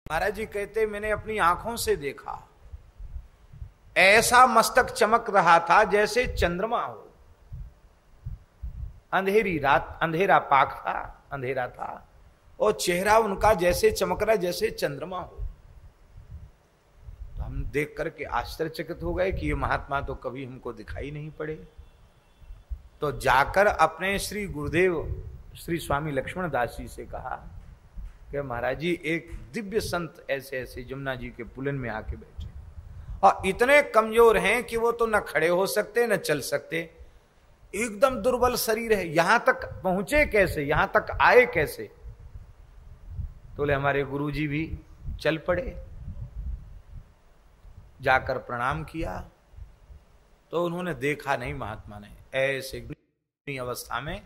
महाराज जी कहते मैंने अपनी आंखों से देखा, ऐसा मस्तक चमक रहा था जैसे चंद्रमा हो। अंधेरी रात, अंधेरा पाक था, अंधेरा था, और चेहरा उनका जैसे चमक रहा जैसे चंद्रमा हो। तो हम देख करके आश्चर्यचकित हो गए कि ये महात्मा तो कभी हमको दिखाई नहीं पड़े। तो जाकर अपने श्री गुरुदेव श्री स्वामी लक्ष्मण दास जी से कहा कि महाराज जी एक दिव्य संत ऐसे ऐसे जमुना जी के पुलन में आके बैठे और इतने कमजोर हैं कि वो तो न खड़े हो सकते न चल सकते, एकदम दुर्बल शरीर है, यहां तक पहुंचे कैसे, यहां तक आए कैसे? तो बोले हमारे गुरुजी भी चल पड़े। जाकर प्रणाम किया तो उन्होंने देखा नहीं, महात्मा ने ऐसे अवस्था में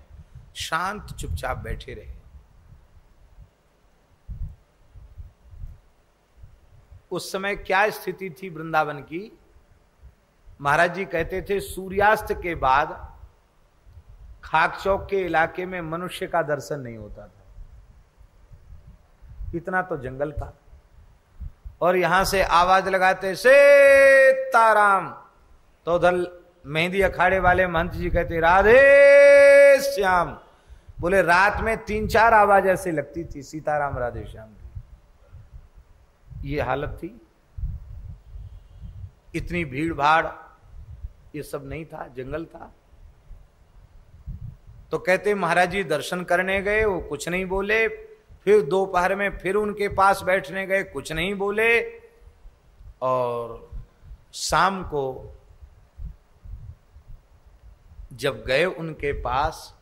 शांत चुपचाप बैठे रहे। उस समय क्या स्थिति थी वृंदावन की? महाराज जी कहते थे सूर्यास्त के बाद खाक चौक के इलाके में मनुष्य का दर्शन नहीं होता था, इतना तो जंगल था। और यहां से आवाज लगाते सीताराम, तो उधर मेहंदी अखाड़े वाले महंत जी कहते राधे श्याम। बोले रात में 3-4 आवाज ऐसे लगती थी, सीताराम राधे श्याम की। ये हालत थी, इतनी भीड़ भाड़ ये सब नहीं था, जंगल था। तो कहते महाराज जी दर्शन करने गए, वो कुछ नहीं बोले। फिर दोपहर में फिर उनके पास बैठने गए, कुछ नहीं बोले। और शाम को जब गए उनके पास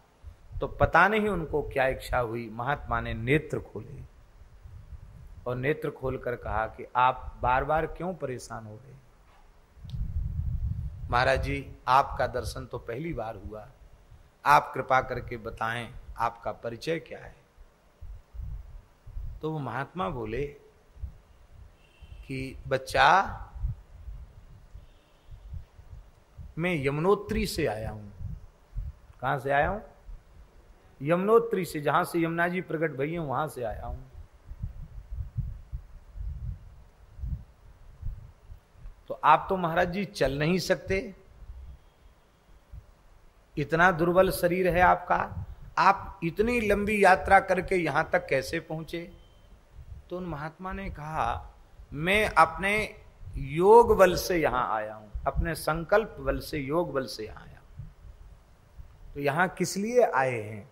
तो पता नहीं उनको क्या इच्छा हुई, महात्मा ने नेत्र खोले और नेत्र खोलकर कहा कि आप बार बार क्यों परेशान हो रहे? महाराज जी आपका दर्शन तो पहली बार हुआ, आप कृपा करके बताएं आपका परिचय क्या है? तो वो महात्मा बोले कि बच्चा मैं यमुनोत्री से आया हूं। कहां से आया हूं? यमुनोत्री से, जहां से यमुना जी प्रकट भई हैं वहां से आया हूं। तो आप तो महाराज जी चल नहीं सकते, इतना दुर्बल शरीर है आपका, आप इतनी लंबी यात्रा करके यहां तक कैसे पहुंचे? तो उन महात्मा ने कहा मैं अपने योग बल से यहां आया हूं, अपने संकल्प बल से, योग बल से यहां आया हूं। तो यहां किस लिए आए हैं?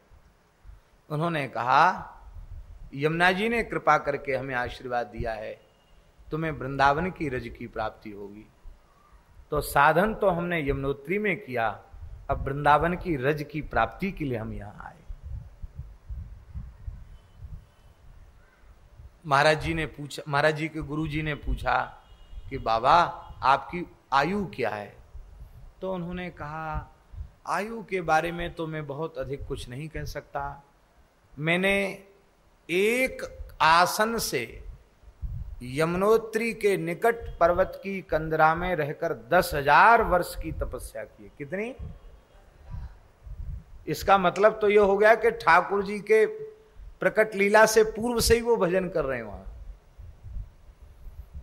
उन्होंने कहा यमुना जी ने कृपा करके हमें आशीर्वाद दिया है, तुम्हें वृंदावन की रज की प्राप्ति होगी। तो साधन तो हमने यमुनोत्री में किया, अब वृंदावन की रज की प्राप्ति के लिए हम यहां आए। महाराज जी ने पूछा, महाराज जी के गुरु जी ने पूछा कि बाबा आपकी आयु क्या है? तो उन्होंने कहा आयु के बारे में तो मैं बहुत अधिक कुछ नहीं कह सकता, मैंने एक आसन से यमुनोत्री के निकट पर्वत की कंदरा में रहकर 10,000 वर्ष की तपस्या की। कितनी? इसका मतलब तो यह हो गया कि ठाकुर जी के प्रकट लीला से पूर्व से ही वो भजन कर रहे हैं वहां।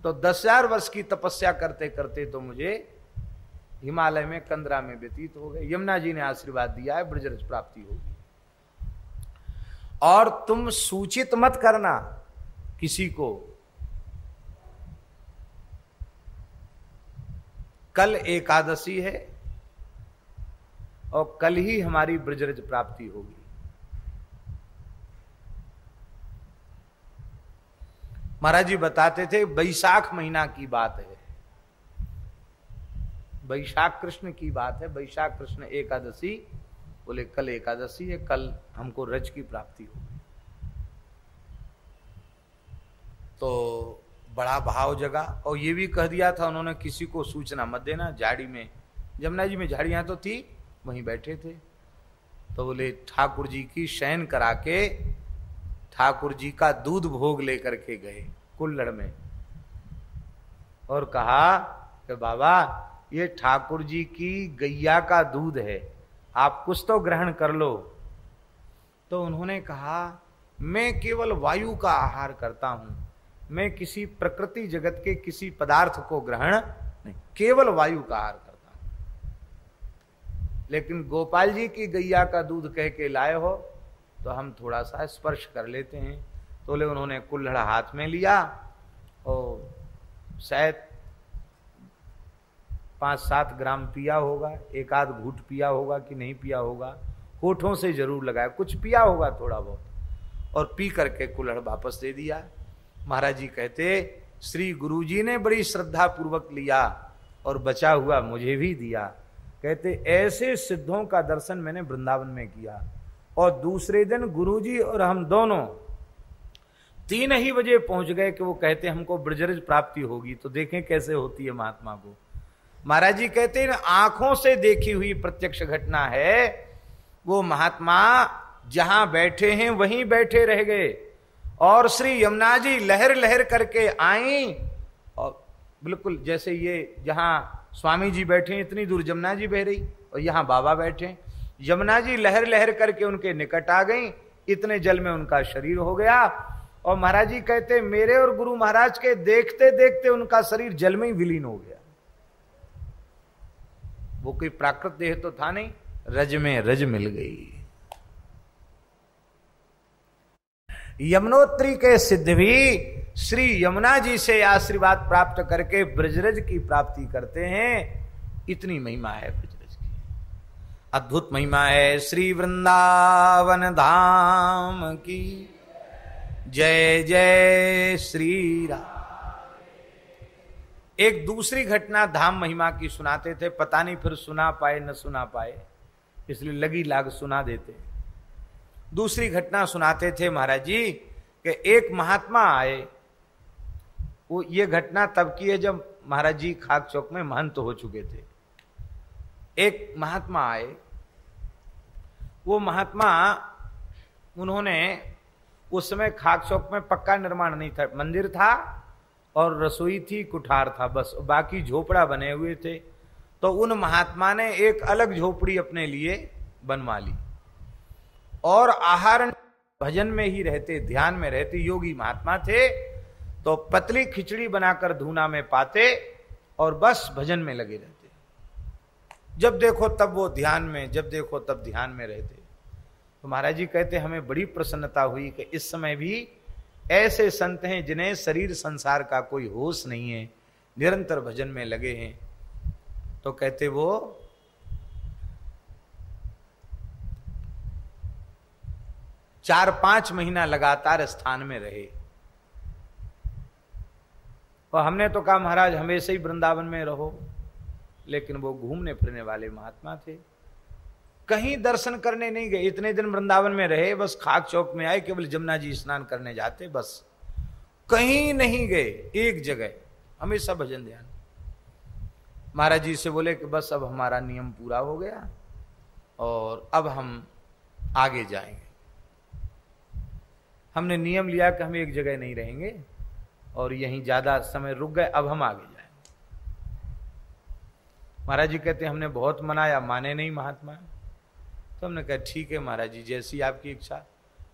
तो 10,000 वर्ष की तपस्या करते करते तो मुझे हिमालय में कंदरा में व्यतीत हो गए। यमुना जी ने आशीर्वाद दिया है ब्रजरज प्राप्ति होगी। और तुम सूचित मत करना किसी को, कल एकादशी है और कल ही हमारी ब्रजरज प्राप्ति होगी। महाराज जी बताते थे वैशाख महीना की बात है, वैशाख कृष्ण की बात है, वैशाख कृष्ण एकादशी। बोले कल एकादशी है, कल हमको रज की प्राप्ति होगी। तो बड़ा भाव जगा और ये भी कह दिया था उन्होंने किसी को सूचना मत देना। झाड़ी में, जमुना जी में झाड़ियां तो थी, वहीं बैठे थे। तो बोले ठाकुर जी की शयन करा के ठाकुर जी का दूध भोग लेकर के गए कुल्लड़ में और कहा कि बाबा ये ठाकुर जी की गैया का दूध है, आप कुछ तो ग्रहण कर लो। तो उन्होंने कहा मैं केवल वायु का आहार करता हूं, मैं किसी प्रकृति जगत के किसी पदार्थ को ग्रहण नहीं, केवल वायु का आहार करता हूं। लेकिन गोपाल जी की गैया का दूध कह के लाए हो तो हम थोड़ा सा स्पर्श कर लेते हैं। तो ले उन्होंने कुल्हड़ हाथ में लिया और शायद 5-7 ग्राम पिया होगा, एक आध घूंट पिया होगा कि नहीं पिया होगा, होठों से जरूर लगाया, कुछ पिया होगा थोड़ा बहुत, और पी करके कुल्हड़ वापस दे दिया। महाराज जी कहते श्री गुरुजी ने बड़ी श्रद्धा पूर्वक लिया और बचा हुआ मुझे भी दिया। कहते ऐसे सिद्धों का दर्शन मैंने वृंदावन में किया। और दूसरे दिन गुरुजी और हम दोनों 3 ही बजे पहुंच गए कि वो कहते हमको ब्रजरज प्राप्ति होगी। तो देखें कैसे होती है महात्मा को। महाराज जी कहते हैं आंखों से देखी हुई प्रत्यक्ष घटना है। वो महात्मा जहां बैठे हैं वहीं बैठे रह गए और श्री यमुना जी लहर लहर करके आई और बिल्कुल जैसे ये जहां स्वामी जी बैठे इतनी दूर यमुना जी बह रही और यहां बाबा बैठे। यमुना जी लहर लहर करके उनके निकट आ गई, इतने जल में उनका शरीर हो गया। और महाराज जी कहते मेरे और गुरु महाराज के देखते देखते उनका शरीर जल में ही विलीन हो गया। वो कोई प्राकृत देह तो था नहीं, रज में रज मिल गई। यमुनोत्री के सिद्ध भी श्री यमुना जी से आशीर्वाद प्राप्त करके ब्रजरज की प्राप्ति करते हैं। इतनी महिमा है ब्रजरज की, अद्भुत महिमा है। श्री वृंदावन धाम की जय जय श्री राम। एक दूसरी घटना धाम महिमा की सुनाते थे, पता नहीं फिर सुना पाए न सुना पाए, इसलिए लगी लाग सुना देते। दूसरी घटना सुनाते थे महाराज जी कि एक महात्मा आए। वो ये घटना तब की है जब महाराज जी खाक चौक में महंत हो चुके थे। एक महात्मा आए, वो महात्मा उन्होंने उस समय खाक चौक में पक्का निर्माण नहीं था, मंदिर था और रसोई थी, कुठार था, बस बाकी झोपड़ा बने हुए थे। तो उन महात्मा ने एक अलग झोपड़ी अपने लिए बनवा ली और आहार भजन में ही रहते, ध्यान में रहते, योगी महात्मा थे। तो पतली खिचड़ी बनाकर धूना में पाते और बस भजन में लगे रहते। जब देखो तब वो ध्यान में, जब देखो तब ध्यान में रहते। तो महाराज जी कहते हमें बड़ी प्रसन्नता हुई कि इस समय भी ऐसे संत हैं जिन्हें शरीर संसार का कोई होश नहीं है, निरंतर भजन में लगे हैं। तो कहते वो 4-5 महीना लगातार स्थान में रहे। और हमने तो कहा महाराज हमेशा ही वृंदावन में रहो, लेकिन वो घूमने फिरने वाले महात्मा थे, कहीं दर्शन करने नहीं गए। इतने दिन वृंदावन में रहे, बस खाक चौक में आए, केवल जमुना जी स्नान करने जाते, बस कहीं नहीं गए, एक जगह हमेशा भजन ध्यान। महाराज जी से बोले कि बस अब हमारा नियम पूरा हो गया और अब हम आगे जाएंगे। हमने नियम लिया कि हम एक जगह नहीं रहेंगे और यहीं ज्यादा समय रुक गए, अब हम आगे जाएंगे। महाराज जी कहते हमने बहुत मनाया, माने नहीं महात्मा। तो हमने कहा ठीक है महाराज जी, जैसी आपकी इच्छा।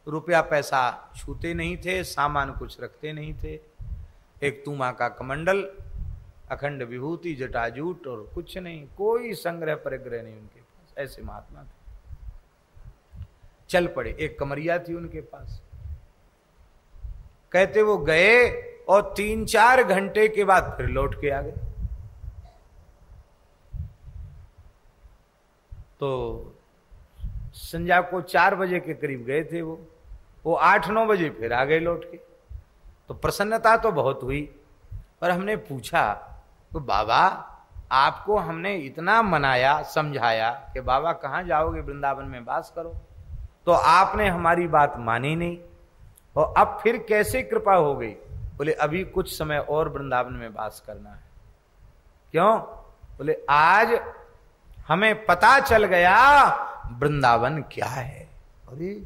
रुपया पैसा छूते नहीं थे, सामान कुछ रखते नहीं थे, एक तूमा का कमंडल, अखंड विभूति, जटाजूट और कुछ नहीं, कोई संग्रह परिग्रह नहीं उनके पास। ऐसे महात्मा थे। चल पड़े, एक कमरिया थी उनके पास। कहते वो गए और 3-4 घंटे के बाद फिर लौट के आ गए। तो संध्या को 4 बजे के करीब गए थे वो 8-9 बजे फिर आ गए लौट के। तो प्रसन्नता तो बहुत हुई। और हमने पूछा तो बाबा आपको हमने इतना मनाया, समझाया कि बाबा कहाँ जाओगे, वृंदावन में वास करो, तो आपने हमारी बात मानी नहीं, और अब फिर कैसे कृपा हो गई? बोले अभी कुछ समय और वृंदावन में वास करना है। क्यों? बोले आज हमें पता चल गया वृंदावन क्या है। अरे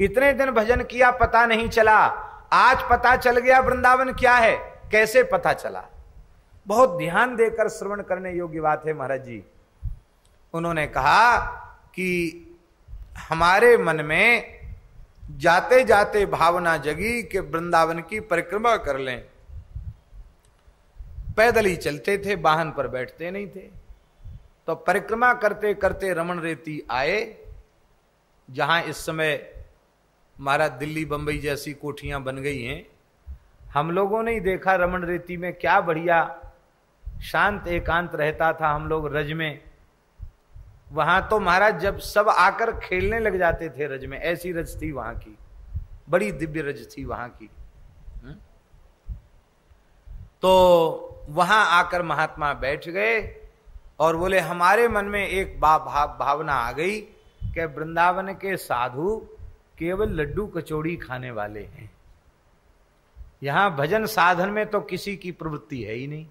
इतने दिन भजन किया, पता नहीं चला, आज पता चल गया वृंदावन क्या है। कैसे पता चला? बहुत ध्यान देकर श्रवण करने योग्य बात है महाराज जी। उन्होंने कहा कि हमारे मन में जाते जाते भावना जगी कि वृंदावन की परिक्रमा कर लें। पैदल ही चलते थे, वाहन पर बैठते नहीं थे। तो परिक्रमा करते करते रमण रेती आए, जहां इस समय हमारा दिल्ली बंबई जैसी कोठियां बन गई हैं। हम लोगों ने ही देखा रमण रेती में क्या बढ़िया शांत एकांत रहता था हम लोग रज में। वहां तो महाराज जब सब आकर खेलने लग जाते थे रज में, ऐसी रज थी वहां की, बड़ी दिव्य रज थी वहां की। तो वहां आकर महात्मा बैठ गए और बोले हमारे मन में एक भावना आ गई कि वृंदावन के साधु केवल लड्डू कचौड़ी खाने वाले हैं, यहां भजन साधन में तो किसी की प्रवृत्ति है ही नहीं।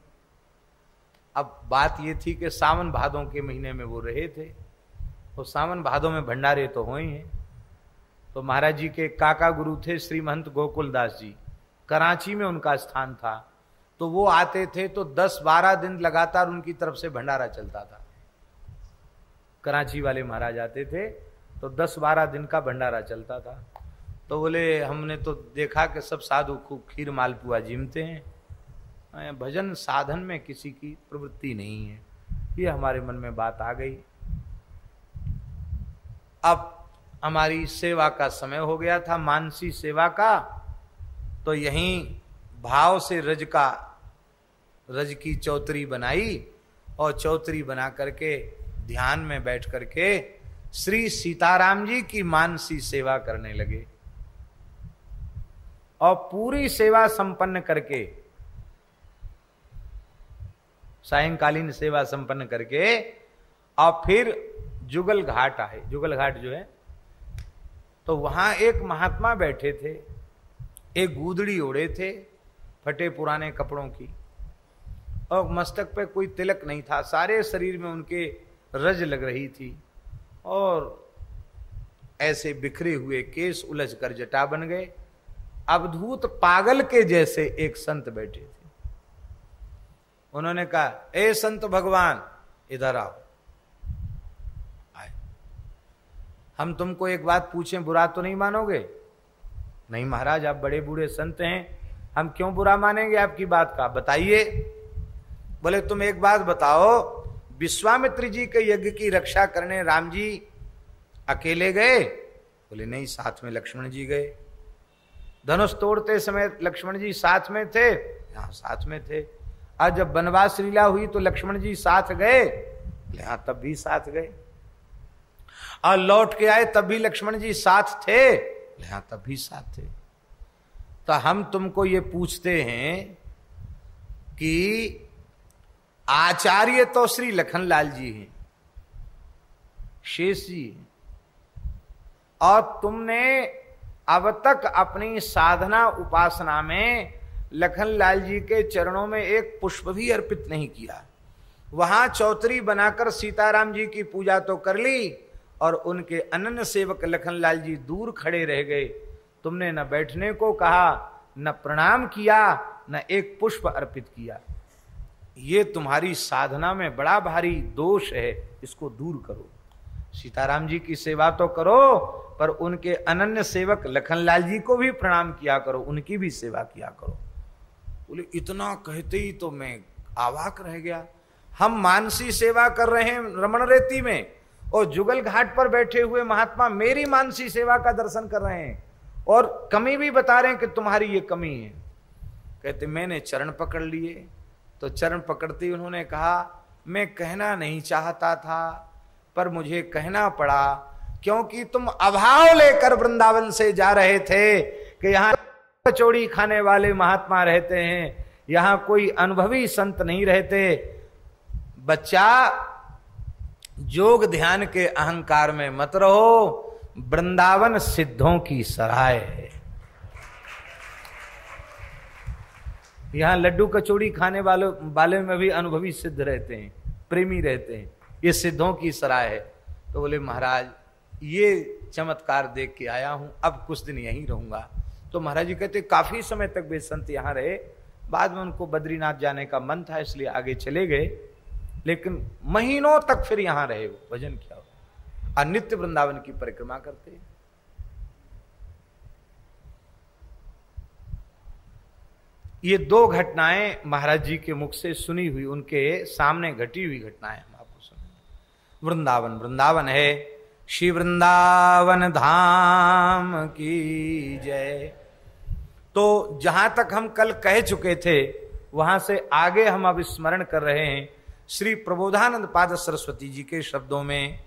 अब बात ये थी कि सावन भादों के महीने में वो रहे थे, तो सावन भादों में भंडारे तो हुए हैं। तो महाराज जी के काका गुरु थे श्री महंत गोकुलदास जी, कराची में उनका स्थान था। तो वो आते थे तो 10-12 दिन लगातार उनकी तरफ से भंडारा चलता था। कराची वाले महाराज आते थे तो 10-12 दिन का भंडारा चलता था। तो बोले हमने तो देखा कि सब साधु खूब खीर मालपुआ जीमते हैं, भजन साधन में किसी की प्रवृत्ति नहीं है। ये हमारे मन में बात आ गई। अब हमारी सेवा का समय हो गया था, मानसी सेवा का। तो यहीं भाव से रज की चौतरी बनाई और चौतरी बना करके ध्यान में बैठ करके श्री सीताराम जी की मानसी सेवा करने लगे। और पूरी सेवा संपन्न करके, सायंकालीन सेवा संपन्न करके, और फिर जुगल घाट आए। जुगल घाट जो है, तो वहां एक महात्मा बैठे थे, एक गूदड़ी ओढ़े थे फटे पुराने कपड़ों की, और मस्तक पे कोई तिलक नहीं था, सारे शरीर में उनके रज लग रही थी, और ऐसे बिखरे हुए केस उलझ कर जटा बन गए। अवधूत पागल के जैसे एक संत बैठे थे। उन्होंने कहा, ए संत भगवान इधर आओ। आए, हम तुमको एक बात पूछें, बुरा तो नहीं मानोगे? नहीं महाराज, आप बड़े बूढ़े संत हैं, हम क्यों बुरा मानेंगे आपकी बात का, बताइए। बोले तुम एक बात बताओ, विश्वामित्र जी के यज्ञ की रक्षा करने राम जी अकेले गए? बोले नहीं, साथ में लक्ष्मण जी गए। धनुष तोड़ते समय लक्ष्मण जी साथ में थे? हाँ साथ में थे। आज जब वनवास लीला हुई तो लक्ष्मण जी साथ गए? हाँ तब भी साथ गए। और लौट के आए तब भी लक्ष्मण जी साथ थे? हाँ तब भी साथ थे। तो हम तुमको ये पूछते हैं कि आचार्य तो श्री लखनलाल जी हैं, शेष जी हैं, और तुमने अब तक अपनी साधना उपासना में लखनलाल जी के चरणों में एक पुष्प भी अर्पित नहीं किया। वहां चौतरी बनाकर सीताराम जी की पूजा तो कर ली, और उनके अनन्य सेवक लखनलाल जी दूर खड़े रह गए। तुमने न बैठने को कहा, न प्रणाम किया, न एक पुष्प अर्पित किया। ये तुम्हारी साधना में बड़ा भारी दोष है, इसको दूर करो। सीताराम जी की सेवा तो करो, पर उनके अनन्य सेवक लखनलाल जी को भी प्रणाम किया करो, उनकी भी सेवा किया करो। बोले इतना कहते ही तो मैं अवाक रह गया। हम मानसी सेवा कर रहे हैं रमण रेती में, और जुगल घाट पर बैठे हुए महात्मा मेरी मानसी सेवा का दर्शन कर रहे हैं, और कमी भी बता रहे हैं कि तुम्हारी ये कमी है। कहते मैंने चरण पकड़ लिए। तो चरण पकड़ते ही उन्होंने कहा, मैं कहना नहीं चाहता था पर मुझे कहना पड़ा, क्योंकि तुम अभाव लेकर वृंदावन से जा रहे थे कि यहाँ कचौड़ी खाने वाले महात्मा रहते हैं, यहाँ कोई अनुभवी संत नहीं रहते। बच्चा, योग ध्यान के अहंकार में मत रहो, वृंदावन सिद्धों की सराय है। यहाँ लड्डू कचौड़ी खाने वाले में भी अनुभवी सिद्ध रहते हैं, प्रेमी रहते हैं, ये सिद्धों की सराय है। तो बोले महाराज ये चमत्कार देख के आया हूं, अब कुछ दिन यहीं रहूंगा। तो महाराज जी कहते काफी समय तक वे संत यहाँ रहे, बाद में उनको बद्रीनाथ जाने का मन था इसलिए आगे चले गए, लेकिन महीनों तक फिर यहां रहे, वो भजन किया और नित्य वृंदावन की परिक्रमा करते। ये दो घटनाएं महाराज जी के मुख से सुनी हुई, उनके सामने घटी हुई घटनाएं हम आपको सुने। वृंदावन, वृंदावन है श्री वृंदावन धाम की जय। तो जहां तक हम कल कह चुके थे वहां से आगे हम अब स्मरण कर रहे हैं श्री प्रबोधानंद पाद सरस्वती जी के शब्दों में।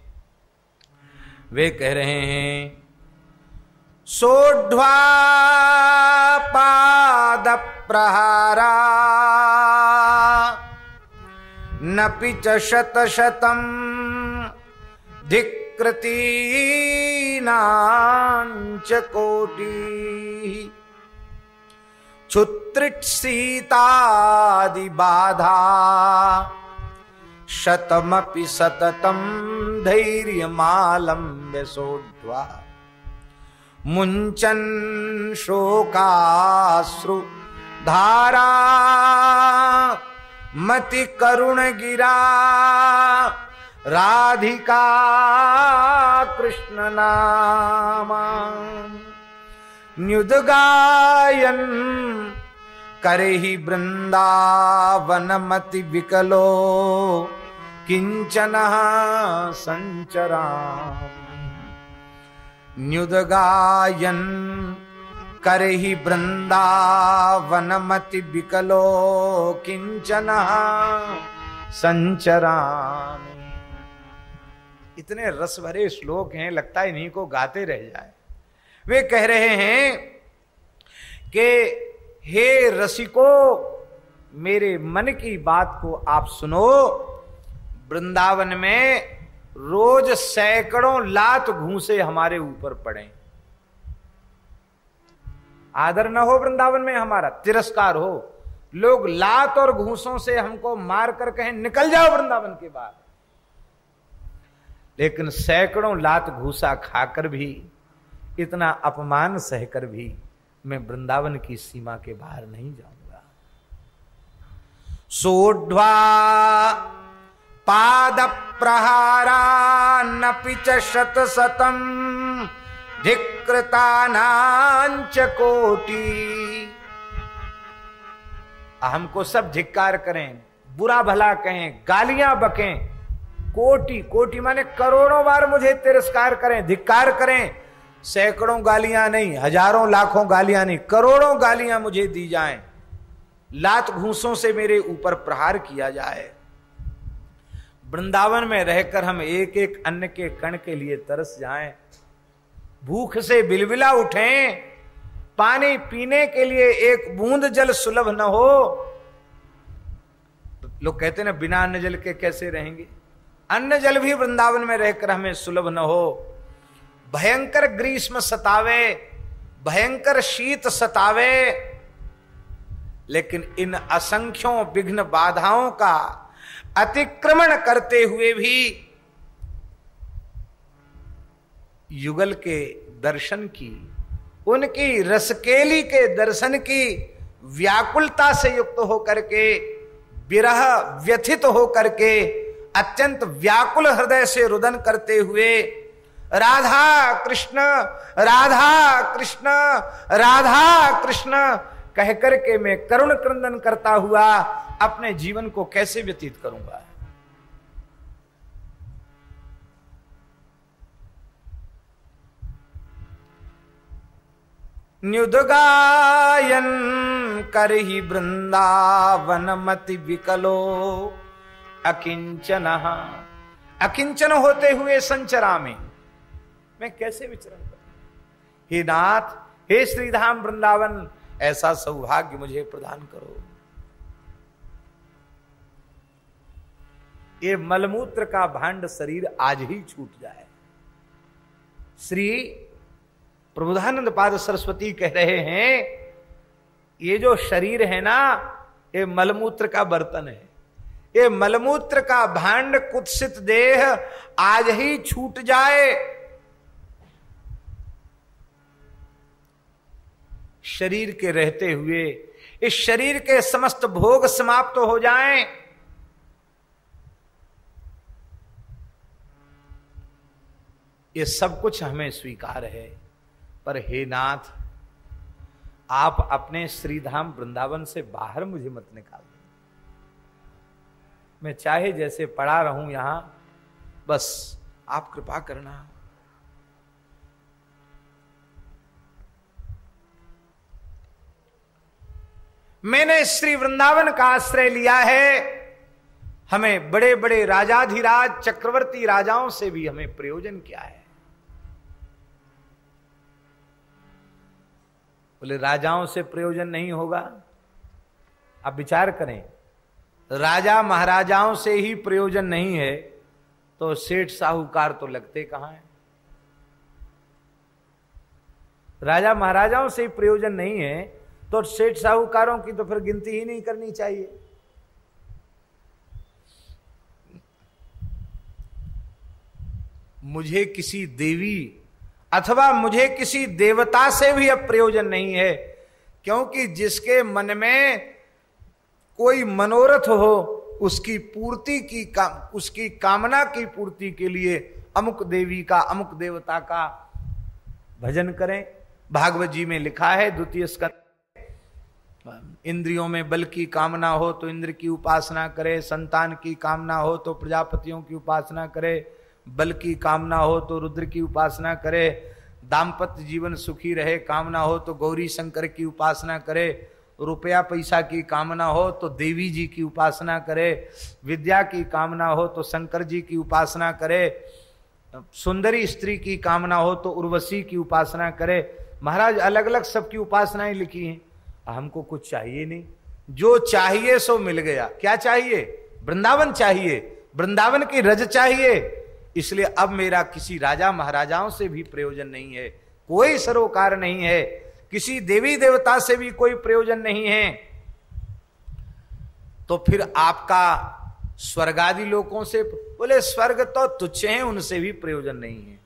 वे कह रहे हैं सोढ़्वा पाद प्रहारा नपि च शतशतं धिक्कृतीनांच कोटि क्षुत्रिट्सीतादि बाधा शतमपि सततं धैर्यमालम्ब्य सोढ़्वा मुंचन शोकाश्रु धारा मति करुण गिरा राधिका कृष्ण नामा न्युदगायन करहि वृंदावन मति विकलो किंचन संचरा न्युदगायन करहि वृंदावन मति विकलो किंचन संचरामि। इतने रस भरे श्लोक हैं, लगता है इन्हीं को गाते रह जाए। वे कह रहे हैं कि हे रसिको, मेरे मन की बात को आप सुनो। वृंदावन में रोज सैकड़ों लात घूंसे हमारे ऊपर पड़े, आदर न हो वृंदावन में, हमारा तिरस्कार हो, लोग लात और घूंसों से हमको मार कर कहें निकल जाओ वृंदावन के बाहर, लेकिन सैकड़ों लात घूसा खाकर भी, इतना अपमान सहकर भी मैं वृंदावन की सीमा के बाहर नहीं जाऊंगा। सोढ़्वा पाद प्रहारा नपि च शतशतं धिक्कृतानांच कोटि। हमको सब धिक्कार करें, बुरा भला कहें, गालियां बकें, कोटि, कोटि माने करोड़ों बार मुझे तिरस्कार करें, धिक्कार करें, सैकड़ों गालियां नहीं, हजारों लाखों गालियां नहीं, करोड़ों गालियां मुझे दी जाएं, लात घूंसों से मेरे ऊपर प्रहार किया जाए, वृंदावन में रहकर हम एक एक अन्न के कण के लिए तरस जाएं, भूख से बिलबिला उठें, पानी पीने के लिए एक बूंद जल सुलभ न हो। तो लोग कहते हैं ना, बिना अन्न जल के कैसे रहेंगे? अन्न जल भी वृंदावन में रहकर हमें सुलभ न हो। भयंकर ग्रीष्म सतावे, भयंकर शीत सतावे, लेकिन इन असंख्यों विघ्न बाधाओं का अतिक्रमण करते हुए भी युगल के दर्शन की, उनकी रसकेली के दर्शन की व्याकुलता से युक्त होकर के, विरह व्यथित होकर के, अत्यंत व्याकुल हृदय से रुदन करते हुए राधा कृष्ण राधा कृष्ण राधा कृष्ण कहकर के मैं करुण क्रंदन करता हुआ अपने जीवन को कैसे व्यतीत करूंगा? न्युदगायन करहि वृंदावन मति विकलो अकिंचन। अकिंचन होते हुए संचरा में मैं कैसे विचरण करूं? हे नाथ, हे श्रीधाम वृंदावन, ऐसा सौभाग्य मुझे प्रदान करो। ये मलमूत्र का भांड शरीर आज ही छूट जाए। श्री प्रबोधानंद पाद सरस्वती कह रहे हैं, ये जो शरीर है ना, ये मलमूत्र का बर्तन है, ये मलमूत्र का भांड कुत्सित देह आज ही छूट जाए, शरीर के रहते हुए इस शरीर के समस्त भोग समाप्त हो जाएं, ये सब कुछ हमें स्वीकार है। पर हे नाथ, आप अपने श्रीधाम वृंदावन से बाहर मुझे मत निकाल दो। मैं चाहे जैसे पड़ा रहूं यहां, बस आप कृपा करना। मैंने श्री वृंदावन का आश्रय लिया है। हमें बड़े बड़े राजाधिराज चक्रवर्ती राजाओं से भी हमें प्रयोजन क्या है? बोले राजाओं से प्रयोजन नहीं होगा। आप विचार करें, राजा महाराजाओं से ही प्रयोजन नहीं है तो सेठ साहूकार तो लगते कहां हैं? राजा महाराजाओं से ही प्रयोजन नहीं है तो सेठ साहूकारों की तो फिर गिनती ही नहीं करनी चाहिए। मुझे किसी देवी अथवा मुझे किसी देवता से भी अब प्रयोजन नहीं है, क्योंकि जिसके मन में कोई मनोरथ हो उसकी पूर्ति की उसकी कामना की पूर्ति के लिए अमुक देवी का अमुक देवता का भजन करें। भागवत जी में लिखा है द्वितीय स्कंद, इंद्रियों में बल की कामना हो तो इंद्र की उपासना करे, संतान की कामना हो तो प्रजापतियों की उपासना करे, बल की कामना हो तो रुद्र की उपासना करे, दाम्पत्य जीवन सुखी रहे कामना हो तो गौरी शंकर की उपासना करे, रुपया पैसा की कामना हो तो देवी जी की उपासना करे, विद्या की कामना हो तो शंकर जी की उपासना करे, सुंदरी स्त्री की कामना हो तो उर्वशी की उपासना करे। महाराज अलग अलग सबकी उपासनाएं लिखी हैं। हमको कुछ चाहिए नहीं, जो चाहिए सो मिल गया। क्या चाहिए? वृंदावन चाहिए, वृंदावन की रज चाहिए। इसलिए अब मेरा किसी राजा महाराजाओं से भी प्रयोजन नहीं है, कोई सरोकार नहीं है, किसी देवी देवता से भी कोई प्रयोजन नहीं है। तो फिर आपका स्वर्गादि लोकों से, बोले स्वर्ग तो तुच्छ हैं, उनसे भी प्रयोजन नहीं है।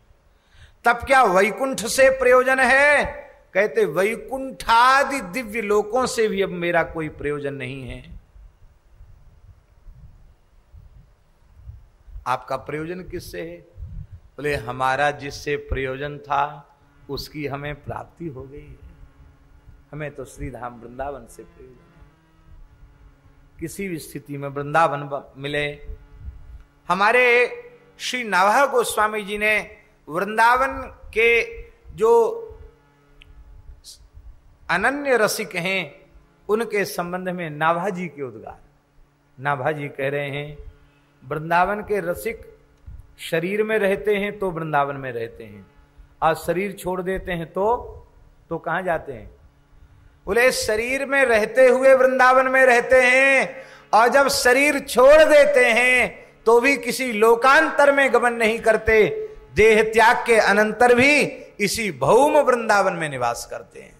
तब क्या वैकुंठ से प्रयोजन है? कहते वैकुंठादि दिव्य लोकों से भी अब मेरा कोई प्रयोजन नहीं है। आपका प्रयोजन किससे है? बोले हमारा जिससे प्रयोजन था उसकी हमें प्राप्ति हो गई है, हमें तो श्रीधाम वृंदावन से प्रयोजन है। किसी भी स्थिति में वृंदावन मिले। हमारे श्री नाभा गोस्वामी जी ने वृंदावन के जो अनन्य रसिक हैं उनके संबंध में नाभाजी के उद्गार। नाभाजी कह रहे हैं वृंदावन के रसिक शरीर में रहते हैं तो वृंदावन में रहते हैं, और शरीर छोड़ देते हैं तो कहां जाते हैं? बोले शरीर में रहते हुए वृंदावन में रहते हैं, और जब शरीर छोड़ देते हैं तो भी किसी लोकांतर में गमन नहीं करते, देह त्याग के अनंतर भी इसी भौम वृंदावन में निवास करते हैं,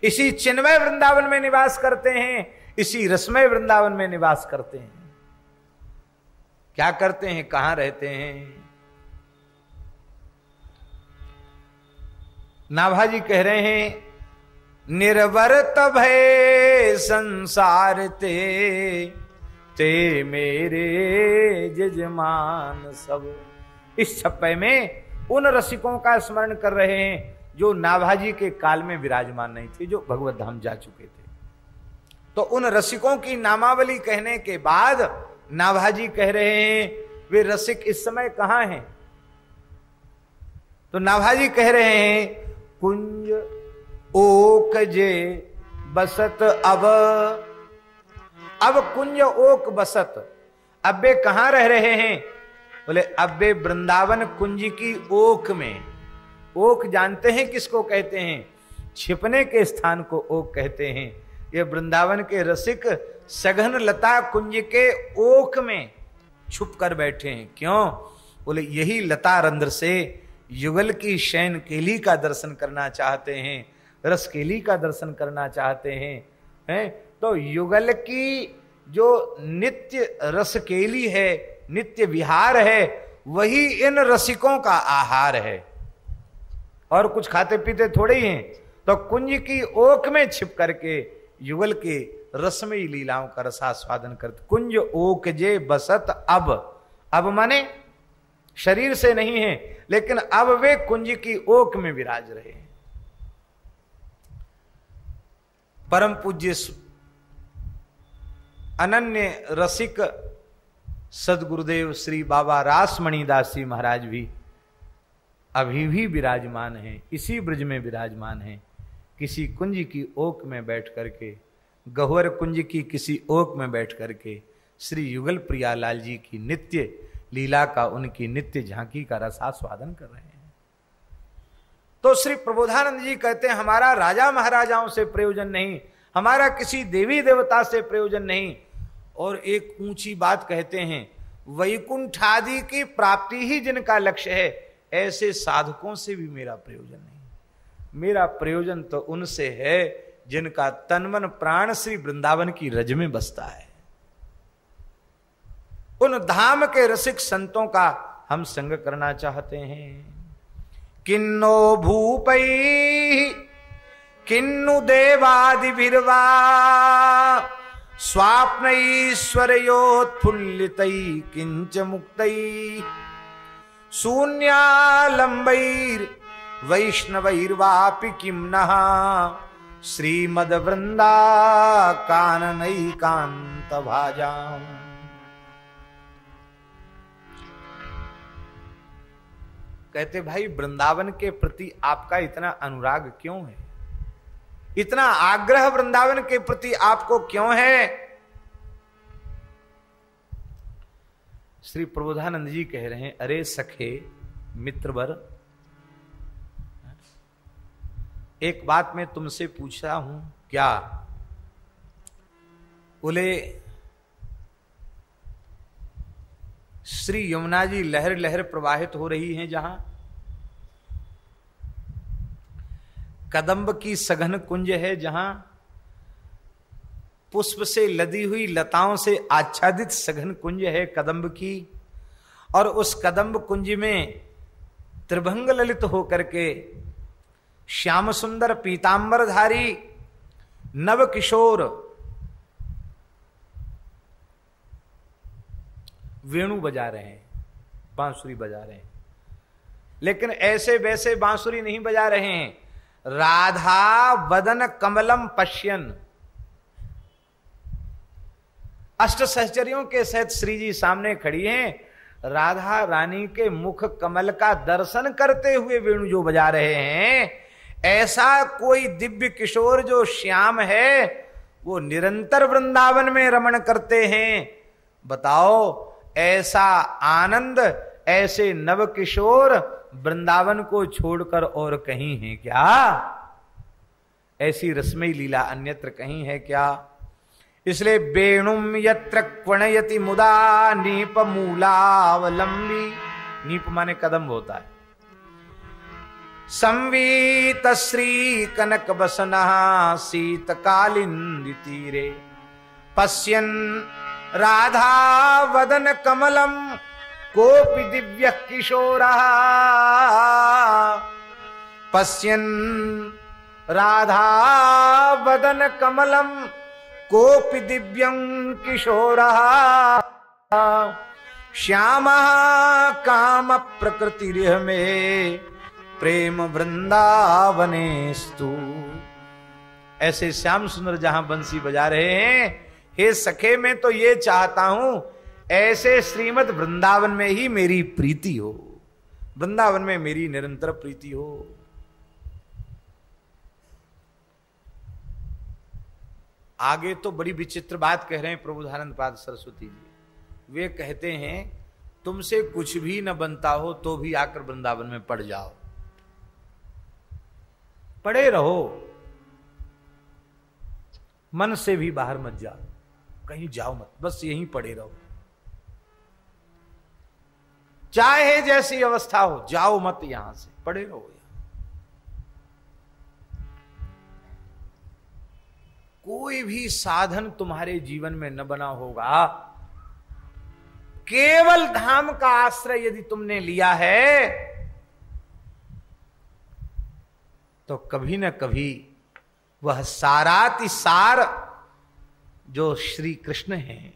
इसी चिन्मय वृंदावन में निवास करते हैं, इसी रसमय वृंदावन में निवास करते हैं। क्या करते हैं? कहां रहते हैं? नाभाजी कह रहे हैं निर्वर्त भय संसार ते मेरे जजमान सब। इस छप्पे में उन रसिकों का स्मरण कर रहे हैं जो नाभाजी के काल में विराजमान नहीं थे, जो भगवत धाम जा चुके थे। तो उन रसिकों की नामावली कहने के बाद नाभाजी कह रहे हैं वे रसिक इस समय कहां हैं? तो नाभाजी कह रहे हैं कुंज ओक जे बसत अब कुंज ओक बसत। अब वे कहां रह रहे हैं? बोले अब वे वृंदावन कुंज की ओक में। ओक जानते हैं किसको कहते हैं? छिपने के स्थान को ओक कहते हैं। ये वृंदावन के रसिक सघन लता कुंज के ओक में छुप कर बैठे हैं। क्यों? बोले यही लता रंध्र से युगल की शयन केली का दर्शन करना चाहते हैं, रस केली का दर्शन करना चाहते हैं। तो युगल की जो नित्य रस केली है, नित्य विहार है, वही इन रसिकों का आहार है, और कुछ खाते पीते थोड़े ही हैं। तो कुंज की ओक में छिप करके युगल के रसमयी लीलाओं का रसास्वादन करते। कुंज ओक जे बसत अब माने शरीर से नहीं है, लेकिन अब वे कुंज की ओक में विराज रहे हैं। परम पूज्य अनन्य रसिक सदगुरुदेव श्री बाबा रासमणि दास जी महाराज भी अभी भी विराजमान हैं, इसी ब्रज में विराजमान हैं। किसी कुंज की ओक में बैठ करके, गहुवर कुंज की किसी ओक में बैठ करके श्री युगल प्रियालाल जी की नित्य लीला का, उनकी नित्य झांकी का रसास्वादन कर रहे हैं। तो श्री प्रबोधानंद जी कहते हैं हमारा राजा महाराजाओं से प्रयोजन नहीं, हमारा किसी देवी देवता से प्रयोजन नहीं। और एक ऊंची बात कहते हैं, वैकुंठ आदि की प्राप्ति ही जिनका लक्ष्य है, ऐसे साधकों से भी मेरा प्रयोजन नहीं। मेरा प्रयोजन तो उनसे है जिनका तन मन प्राण श्री वृंदावन की रज में बसता है। उन धाम के रसिक संतों का हम संग करना चाहते हैं। किन्नो भूपै किन्नु देवादिभिर्वा स्वाप्नैश्वर्योत्फुल्लितै किंच मुक्तै शून्यालंबैर् वैष्णवैर्वापि किं नः श्रीमद्वृंदा काननैकान्त भाजाम्। कहते भाई वृंदावन के प्रति आपका इतना अनुराग क्यों है, इतना आग्रह वृंदावन के प्रति आपको क्यों है? श्री प्रबोधानंद जी कह रहे हैं, अरे सखे मित्रवर, एक बात मैं तुमसे पूछा हूं क्या? बोले श्री यमुना जी लहर लहर प्रवाहित हो रही हैं, जहां कदम्ब की सघन कुंज है, जहां पुष्प से लदी हुई लताओं से आच्छादित सघन कुंज है कदम्ब की, और उस कदम्ब कुंज में त्रिभंग ललित होकर के श्याम सुंदर पीतांबरधारी नव किशोर वेणु बजा रहे हैं, बांसुरी बजा रहे हैं, लेकिन ऐसे वैसे बांसुरी नहीं बजा रहे हैं। राधा वदन कमलम पश्यन, अष्ट सहचर्यों के सहित श्री जी सामने खड़ी हैं, राधा रानी के मुख कमल का दर्शन करते हुए वेणु जो बजा रहे हैं, ऐसा कोई दिव्य किशोर जो श्याम है वो निरंतर वृंदावन में रमण करते हैं। बताओ ऐसा आनंद, ऐसे नव किशोर वृंदावन को छोड़कर और कहीं है क्या? ऐसी रसमयी लीला अन्यत्र कहीं है क्या? इसलिए वेणुम यत्र क्वणयति मुदा नीप मूलावलंबी, नीप माने कदम होता है, संवीत श्री कनक बसना शीतकालिंदी तीरे पश्यन राधा वदन कमलम कोपि दिव्य किशोरः पश्यन राधा वदन कमलम कोपि दिव्यं किशोरः श्यामः काम प्रकृतिरिह में प्रेम वृंदावनेस्तु। ऐसे श्याम सुंदर जहां बंसी बजा रहे हैं, हे सखे मैं तो ये चाहता हूं ऐसे श्रीमद वृंदावन में ही मेरी प्रीति हो, वृंदावन में मेरी निरंतर प्रीति हो। आगे तो बड़ी विचित्र बात कह रहे हैं प्रबोधानंद पाद सरस्वती जी। वे कहते हैं तुमसे कुछ भी न बनता हो तो भी आकर वृंदावन में पड़ जाओ, पड़े रहो, मन से भी बाहर मत जाओ, कहीं जाओ मत, बस यहीं पड़े रहो, चाहे जैसी अवस्था हो जाओ मत, यहां से पड़े रहो। कोई भी साधन तुम्हारे जीवन में न बना होगा, केवल धाम का आश्रय यदि तुमने लिया है तो कभी न कभी वह साराति सार जो श्री कृष्ण हैं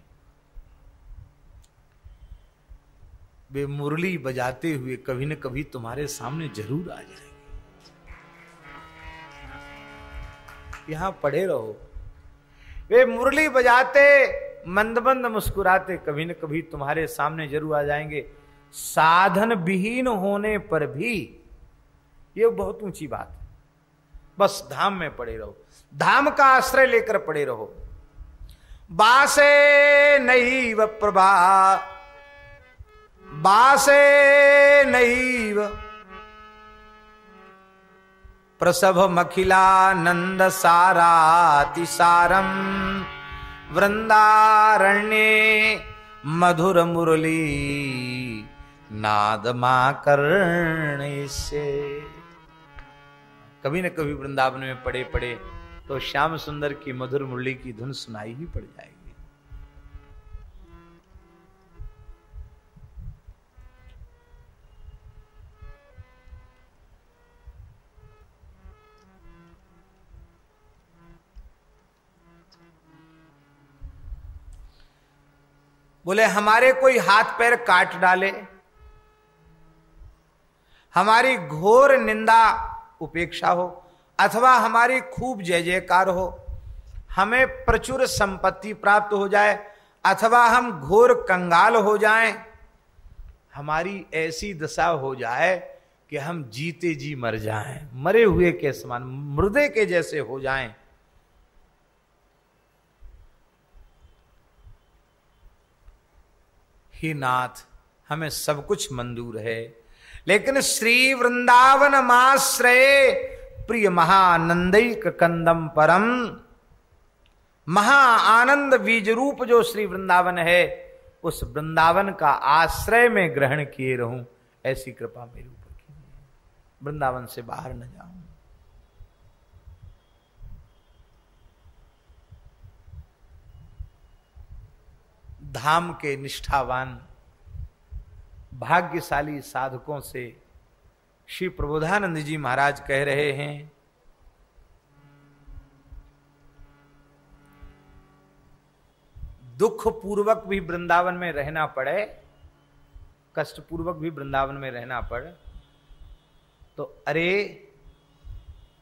वे मुरली बजाते हुए कभी न कभी तुम्हारे सामने जरूर आ जाएंगे। यहां पड़े रहो। वे मुरली बजाते मंद मंद मुस्कुराते कभी न कभी तुम्हारे सामने जरूर आ जाएंगे। साधन विहीन होने पर भी, ये बहुत ऊंची बात है, बस धाम में पड़े रहो, धाम का आश्रय लेकर पड़े रहो। बासे नैव प्रभा बासे नैव प्रसभमखिलानंद सारातिसारम वृंदारण्ये मधुर मुरली नादमा करने से। कभी न कभी वृंदावन में पड़े पड़े तो श्याम सुंदर की मधुर मुरली की धुन सुनाई ही पड़ जाएगी। बोले हमारे कोई हाथ पैर काट डाले, हमारी घोर निंदा उपेक्षा हो, अथवा हमारी खूब जय जयकार हो, हमें प्रचुर संपत्ति प्राप्त हो जाए, अथवा हम घोर कंगाल हो जाएं, हमारी ऐसी दशा हो जाए कि हम जीते जी मर जाएं, मरे हुए के समान मुर्दे के जैसे हो जाएं, ही नाथ हमें सब कुछ मंजूर है, लेकिन श्री वृंदावन माश्रय प्रिय महानंदैक कंदम परम, महा आनंद बीज रूप जो श्री वृंदावन है, उस वृंदावन का आश्रय में ग्रहण किए रहूं, ऐसी कृपा मेरे ऊपर कीजिए, वृंदावन से बाहर न जाऊं। धाम के निष्ठावान भाग्यशाली साधकों से श्री प्रबोधानंद जी महाराज कह रहे हैं, दुख पूर्वक भी वृंदावन में रहना पड़े, कष्ट पूर्वक भी वृंदावन में रहना पड़े, तो अरे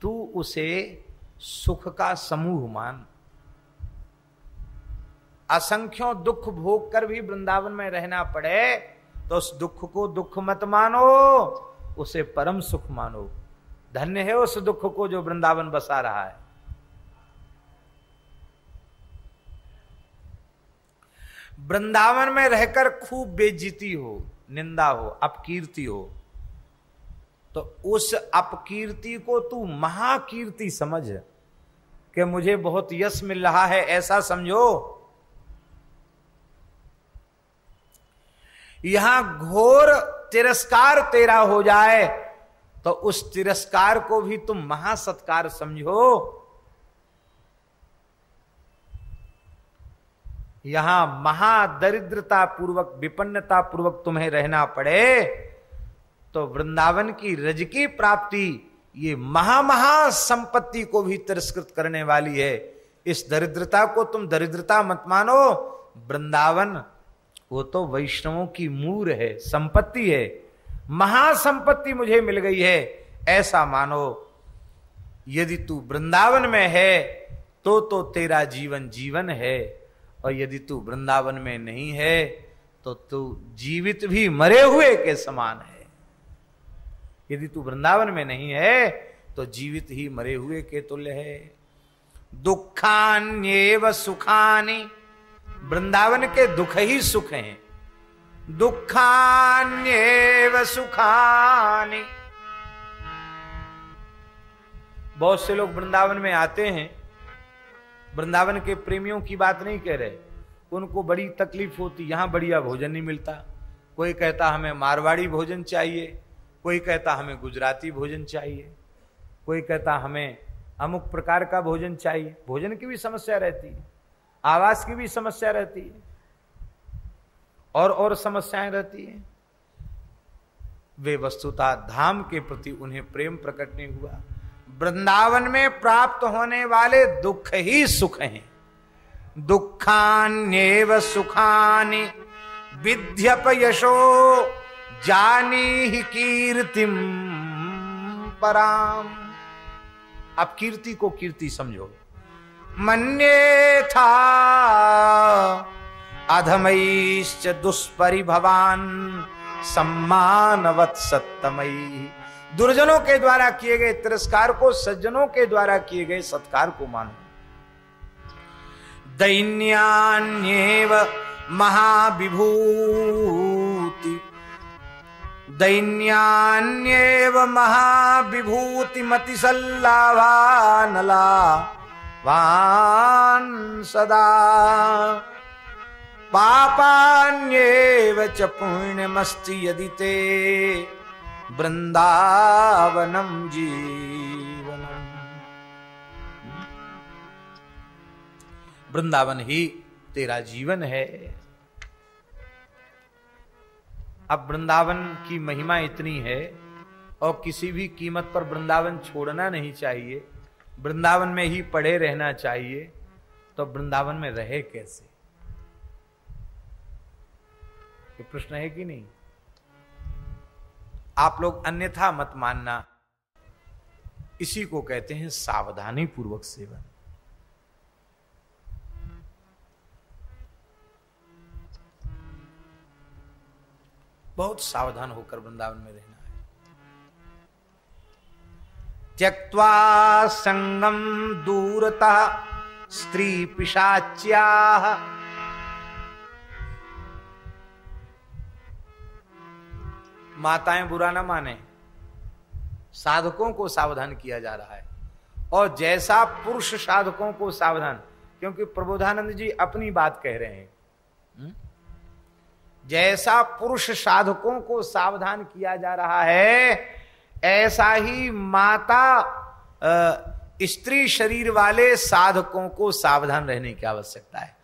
तू उसे सुख का समूह मान। असंख्यों दुख भोग कर भी वृंदावन में रहना पड़े तो उस दुख को दुख मत मानो, उसे परम सुख मानो। धन्य है उस दुख को जो वृंदावन बसा रहा है। वृंदावन में रहकर खूब बेइज्जती हो, निंदा हो, अपकीर्ति हो, तो उस अपकीर्ति को तू महाकीर्ति समझ कि मुझे बहुत यश मिल रहा है, ऐसा समझो। यहां घोर तिरस्कार तेरा हो जाए तो उस तिरस्कार को भी तुम महासत्कार समझो। यहां महादरिद्रता पूर्वक, विपन्नता पूर्वक तुम्हें रहना पड़े तो वृंदावन की रज की प्राप्ति ये महा संपत्ति को भी तिरस्कृत करने वाली है। इस दरिद्रता को तुम दरिद्रता मत मानो। वृंदावन वो तो वैष्णवों की मूर है, संपत्ति है, महासंपत्ति मुझे मिल गई है, ऐसा मानो। यदि तू वृंदावन में है तो तेरा जीवन जीवन है, और यदि तू वृंदावन में नहीं है तो तू जीवित भी मरे हुए के समान है। यदि तू वृंदावन में नहीं है तो जीवित ही मरे हुए के तुल्य है। दुखान्येव सुखानि, वृंदावन के दुख ही सुख हैं। दुखान्येव सुखानि, बहुत से लोग वृंदावन में आते हैं, वृंदावन के प्रेमियों की बात नहीं कह रहे, उनको बड़ी तकलीफ होती, यहां बढ़िया भोजन नहीं मिलता। कोई कहता हमें मारवाड़ी भोजन चाहिए, कोई कहता हमें गुजराती भोजन चाहिए, कोई कहता हमें अमुक प्रकार का भोजन चाहिए। भोजन की भी समस्या रहती है, आवास की भी समस्या रहती है, और समस्याएं रहती हैं। वे वस्तुतः धाम के प्रति उन्हें प्रेम प्रकट नहीं हुआ। वृंदावन में प्राप्त होने वाले दुख ही सुख हैं। दुखान्येव सुखानि विद्यप यशो जानी कीर्तिम पराम। अब कीर्ति को कीर्ति समझो। मन्येथा अधमैश्च दुष्परिभवान सम्मानवत् सत्तमयी। दुर्जनों के द्वारा किए गए तिरस्कार को सज्जनों के द्वारा किए गए सत्कार को मानो। दैन्यान्येव महाविभूति, दैन्यान्येव महाविभूति मतिसल्लाभानलावान् सदा पापान्येव च पुण्यमस्ति यदि ते वृंदावनम जीवनम। वृंदावन ही तेरा जीवन है। अब वृंदावन की महिमा इतनी है और किसी भी कीमत पर वृंदावन छोड़ना नहीं चाहिए, वृंदावन में ही पड़े रहना चाहिए। तो वृंदावन में रहे कैसे, ये प्रश्न है कि नहीं? आप लोग अन्यथा मत मानना, इसी को कहते हैं सावधानी पूर्वक सेवन। बहुत सावधान होकर वृंदावन में रहना है। त्यक्त्वा संगम दूरता स्त्री पिशाच्या, माताएं बुरा ना माने, साधकों को सावधान किया जा रहा है। और जैसा पुरुष साधकों को सावधान, क्योंकि प्रबोधानंद जी अपनी बात कह रहे हैं, जैसा पुरुष साधकों को सावधान किया जा रहा है, ऐसा ही माता स्त्री शरीर वाले साधकों को सावधान रहने की आवश्यकता है।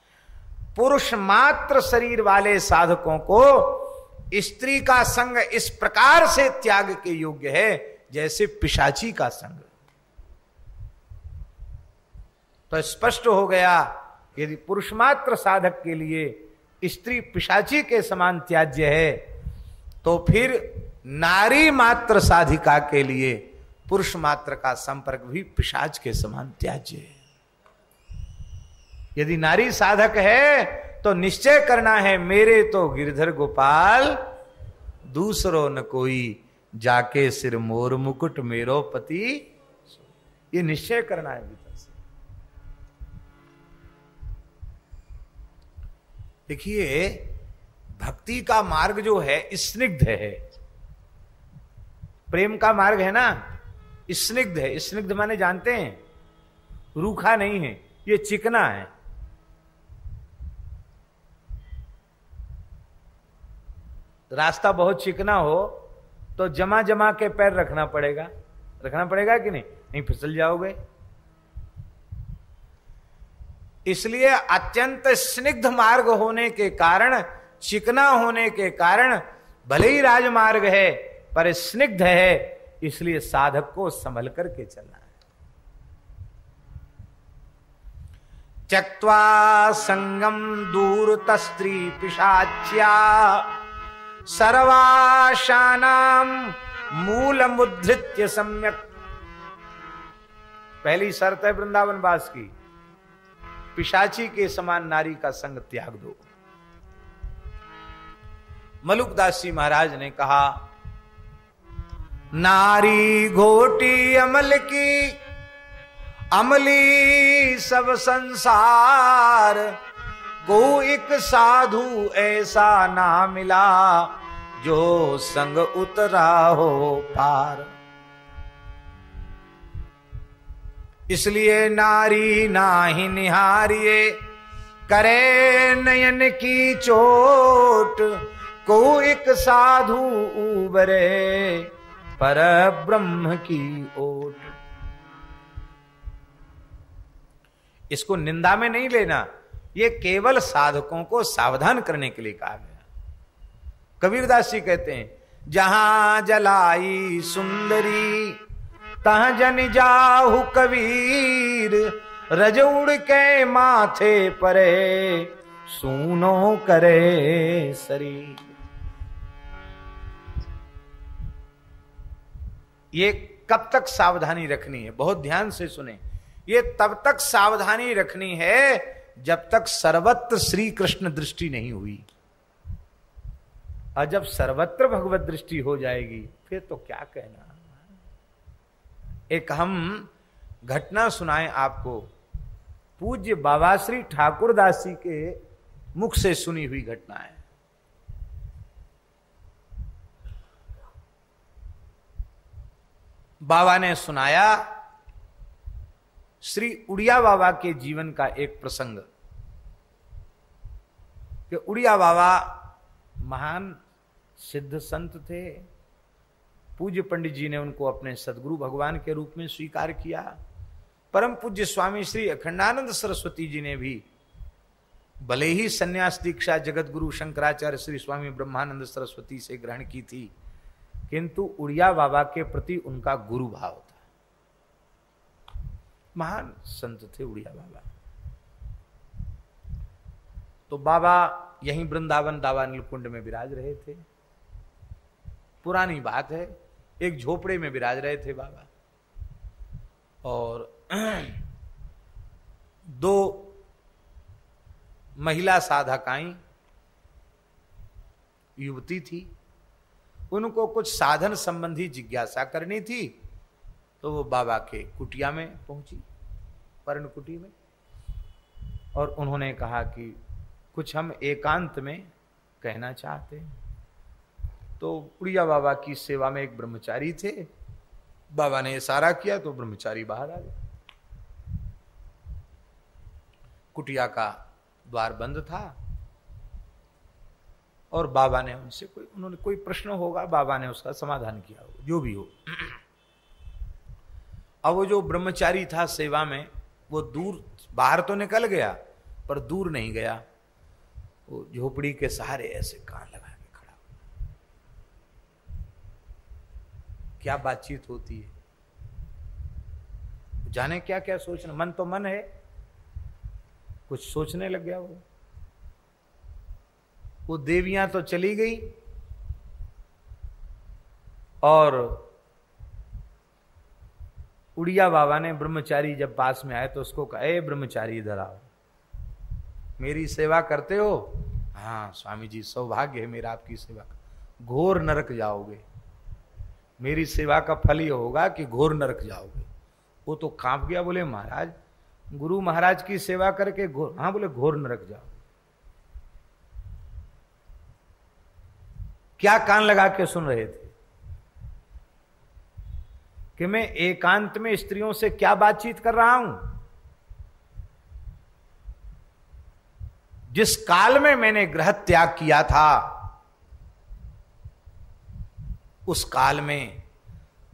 पुरुष मात्र शरीर वाले साधकों को स्त्री का संग इस प्रकार से त्याग के योग्य है जैसे पिशाची का संग। तो स्पष्ट हो गया, यदि पुरुष मात्र साधक के लिए स्त्री पिशाची के समान त्याज्य है, तो फिर नारी मात्र साधिका के लिए पुरुष मात्र का संपर्क भी पिशाच के समान त्याज्य है। यदि नारी साधक है तो निश्चय करना है, मेरे तो गिरधर गोपाल दूसरो न कोई, जाके सिर मोर मुकुट मेरो पति, ये निश्चय करना है भीतर से। देखिए, भक्ति का मार्ग जो है स्निग्ध है, प्रेम का मार्ग है ना स्निग्ध है। स्निग्ध माने जानते हैं, रूखा नहीं है, ये चिकना है। रास्ता बहुत चिकना हो तो जमा जमा के पैर रखना पड़ेगा कि नहीं फिसल जाओगे। इसलिए अत्यंत स्निग्ध मार्ग होने के कारण, चिकना होने के कारण, भले ही राजमार्ग है पर स्निग्ध है, इसलिए साधक को संभल करके चलना है। त्यक्त्वा संगम दूरत स्त्री पिशाच्या, सर्वाशानाम मूल मुद्धृत्य सम्यक। पहली शर्त है वृंदावन वास की, पिशाची के समान नारी का संग त्याग दो। मलुकदास जी महाराज ने कहा, नारी घोटी अमल की, अमली सब संसार, को एक साधु ऐसा ना मिला, जो संग उतरा हो पार। इसलिए नारी नाही निहारिए, करे नयन की चोट, को एक साधु उबरे, पर ब्रह्म की ओट। इसको निंदा में नहीं लेना, ये केवल साधकों को सावधान करने के लिए कहा गया। कबीरदास जी कहते हैं, जहां जलाई सुंदरी तहां जन जाहु कबीर, रजौड़ के माथे परे सूनो करे शरीर। ये कब तक सावधानी रखनी है, बहुत ध्यान से सुने। ये तब तक सावधानी रखनी है जब तक सर्वत्र श्री कृष्ण दृष्टि नहीं हुई, और जब सर्वत्र भगवत दृष्टि हो जाएगी फिर तो क्या कहना। एक हम घटना सुनाएं आपको, पूज्य बाबा श्री ठाकुरदास जी के मुख से सुनी हुई घटना है। बाबा ने सुनाया श्री उड़िया बाबा के जीवन का एक प्रसंग कि उड़िया बाबा महान सिद्ध संत थे। पूज्य पंडित जी ने उनको अपने सदगुरु भगवान के रूप में स्वीकार किया। परम पूज्य स्वामी श्री अखंडानंद सरस्वती जी ने भी भले ही संन्यास दीक्षा जगत गुरु शंकराचार्य श्री स्वामी ब्रह्मानंद सरस्वती से ग्रहण की थी, किंतु उड़िया बाबा के प्रति उनका गुरु भाव था। महान संत थे उड़िया बाबा। तो बाबा यहीं वृंदावन दावा नीलकुंड में विराज रहे थे। पुरानी बात है, एक झोपड़े में विराज रहे थे बाबा, और दो महिला साधकाएं युवती थी। उनको कुछ साधन संबंधी जिज्ञासा करनी थी, तो वो बाबा के कुटिया में पहुंची, पर्ण कुटी में, और उन्होंने कहा कि कुछ हम एकांत में कहना चाहते हैं। तो उड़िया बाबा की सेवा में एक ब्रह्मचारी थे। बाबा ने इशारा किया तो ब्रह्मचारी बाहर आ गए। कुटिया का द्वार बंद था और बाबा ने उनसे उन्होंने कोई प्रश्न होगा, बाबा ने उसका समाधान किया होगा, जो भी हो। अब वो जो ब्रह्मचारी था सेवा में, वो दूर बाहर तो निकल गया पर दूर नहीं गया। वो झोपड़ी के सहारे ऐसे कान लगा के खड़ा हो। क्या बातचीत होती है, जाने क्या क्या सोचना। मन तो मन है, कुछ सोचने लग गया वो देवियां तो चली गई, और उड़िया बाबा ने ब्रह्मचारी जब पास में आए तो उसको कहा, ए ब्रह्मचारी इधर आओ, मेरी सेवा करते हो? हाँ स्वामी जी, सौभाग्य है मेरा आपकी सेवा का। घोर नरक जाओगे, मेरी सेवा का फल ये होगा कि घोर नरक जाओगे। वो तो कांप गया, बोले महाराज गुरु महाराज की सेवा करके घोर? हाँ बोले घोर नरक जाओ। क्या कान लगा के सुन रहे थे कि मैं एकांत में स्त्रियों से क्या बातचीत कर रहा हूं? जिस काल में मैंने गृह त्याग किया था, उस काल में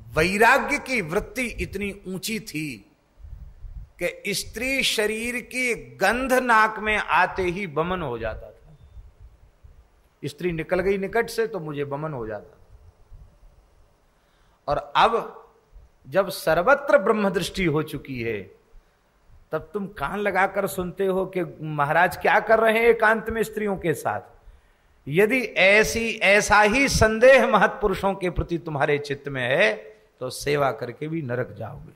वैराग्य की वृत्ति इतनी ऊंची थी कि स्त्री शरीर की गंध नाक में आते ही बमन हो जाता था। स्त्री निकल गई निकट से तो मुझे बमन हो जाता। और अब जब सर्वत्र ब्रह्म दृष्टि हो चुकी है, तब तुम कान लगाकर सुनते हो कि महाराज क्या कर रहे हैं एकांत में स्त्रियों के साथ। यदि ऐसा ही संदेह महत्पुरुषों के प्रति तुम्हारे चित्त में है तो सेवा करके भी नरक जाओगे।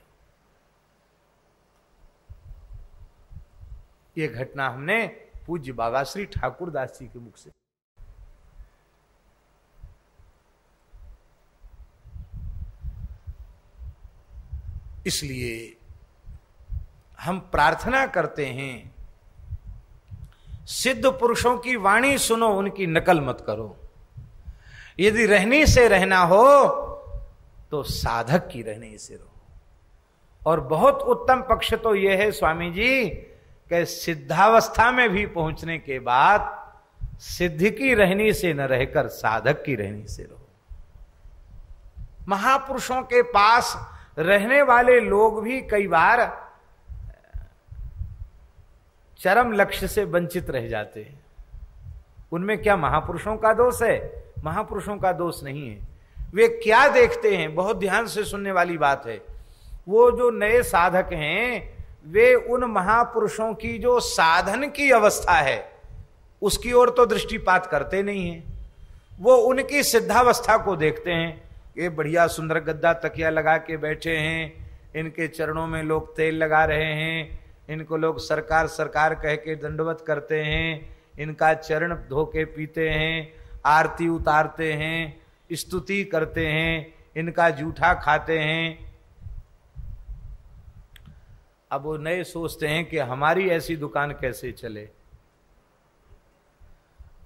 यह घटना हमने पूज्य बाबा श्री ठाकुरदास जी के मुख से। इसलिए हम प्रार्थना करते हैं, सिद्ध पुरुषों की वाणी सुनो, उनकी नकल मत करो। यदि रहनी से रहना हो तो साधक की रहनी से रहो। और बहुत उत्तम पक्ष तो यह है स्वामी जी कि सिद्धावस्था में भी पहुंचने के बाद सिद्ध की रहनी से न रहकर साधक की रहनी से रहो। महापुरुषों के पास रहने वाले लोग भी कई बार चरम लक्ष्य से वंचित रह जाते हैं। उनमें क्या महापुरुषों का दोष है? महापुरुषों का दोष नहीं है। वे क्या देखते हैं, बहुत ध्यान से सुनने वाली बात है। वो जो नए साधक हैं, वे उन महापुरुषों की जो साधन की अवस्था है उसकी ओर तो दृष्टिपात करते नहीं हैं। वो उनकी सिद्धावस्था को देखते हैं। ये बढ़िया सुंदर गद्दा तकिया लगा के बैठे हैं, इनके चरणों में लोग तेल लगा रहे हैं, इनको लोग सरकार सरकार कह के दंडवत करते हैं, इनका चरण धो के पीते हैं, आरती उतारते हैं, स्तुति करते हैं, इनका जूठा खाते हैं। अब वो नए सोचते हैं कि हमारी ऐसी दुकान कैसे चले।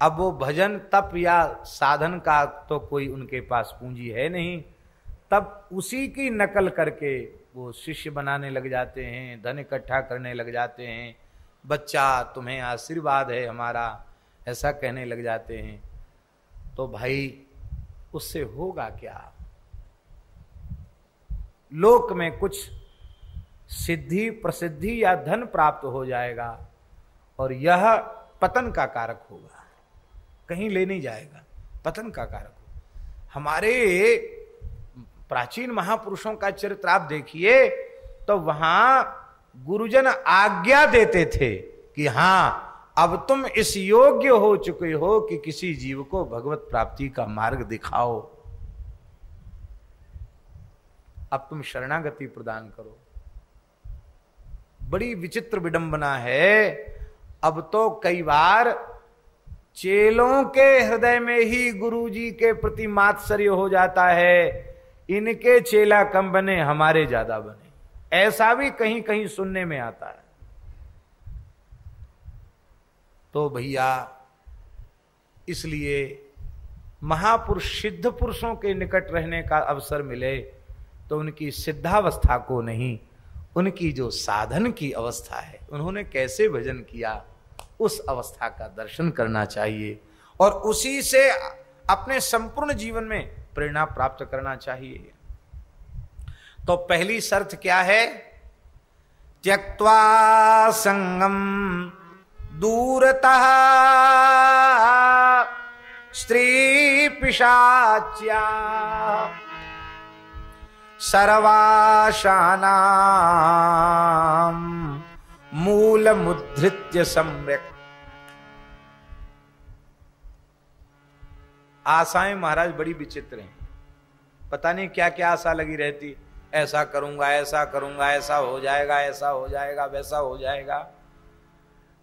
अब वो भजन तप या साधन का तो कोई उनके पास पूंजी है नहीं, तब उसी की नकल करके वो शिष्य बनाने लग जाते हैं, धन इकट्ठा करने लग जाते हैं, बच्चा तुम्हें आशीर्वाद है हमारा, ऐसा कहने लग जाते हैं। तो भाई उससे होगा क्या? लोक में कुछ सिद्धि प्रसिद्धि या धन प्राप्त हो जाएगा और यह पतन का कारक होगा, कहीं ले नहीं जाएगा, पतन का कारक होगा। हमारे प्राचीन महापुरुषों का चरित्र आप देखिए तो वहां गुरुजन आज्ञा देते थे कि हां अब तुम इस योग्य हो चुके हो कि किसी जीव को भगवत प्राप्ति का मार्ग दिखाओ, अब तुम शरणागति प्रदान करो। बड़ी विचित्र विडंबना है, अब तो कई बार चेलों के हृदय में ही गुरुजी के प्रति मात्सर्य हो जाता है, इनके चेला कम बने हमारे ज्यादा बने, ऐसा भी कहीं कहीं सुनने में आता है। तो भैया इसलिए महापुरुष सिद्ध पुरुषों के निकट रहने का अवसर मिले तो उनकी सिद्धावस्था को नहीं, उनकी जो साधन की अवस्था है, उन्होंने कैसे भजन किया, उस अवस्था का दर्शन करना चाहिए और उसी से अपने संपूर्ण जीवन में प्रेरणा प्राप्त करना चाहिए। तो पहली शर्त क्या है? त्यक्त्वा संगम दूरतः स्त्री पिशाच्या सर्वाशानां मूल मुद्रित्य सम्यक। आशाएं महाराज बड़ी विचित्र हैं, पता नहीं क्या क्या आशा लगी रहती, ऐसा करूंगा ऐसा करूंगा, ऐसा हो जाएगा, ऐसा हो जाएगा, वैसा हो जाएगा।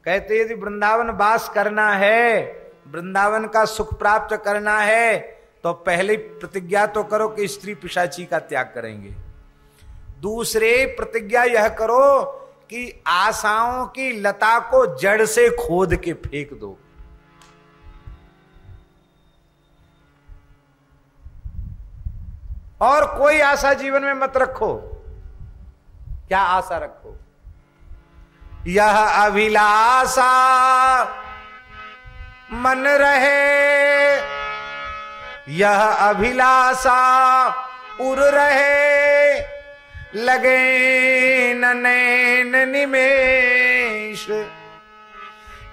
कहते यदि वृंदावन वास करना है, वृंदावन का सुख प्राप्त करना है, तो पहले प्रतिज्ञा तो करो कि स्त्री पिशाची का त्याग करेंगे। दूसरे प्रतिज्ञा यह करो कि आशाओं की लता को जड़ से खोद के फेंक दो। और कोई आशा जीवन में मत रखो। क्या आशा रखो? यह अभिलाषा मन रहे, यह अभिलाषा उर रहे, लगे न नैन निमेष,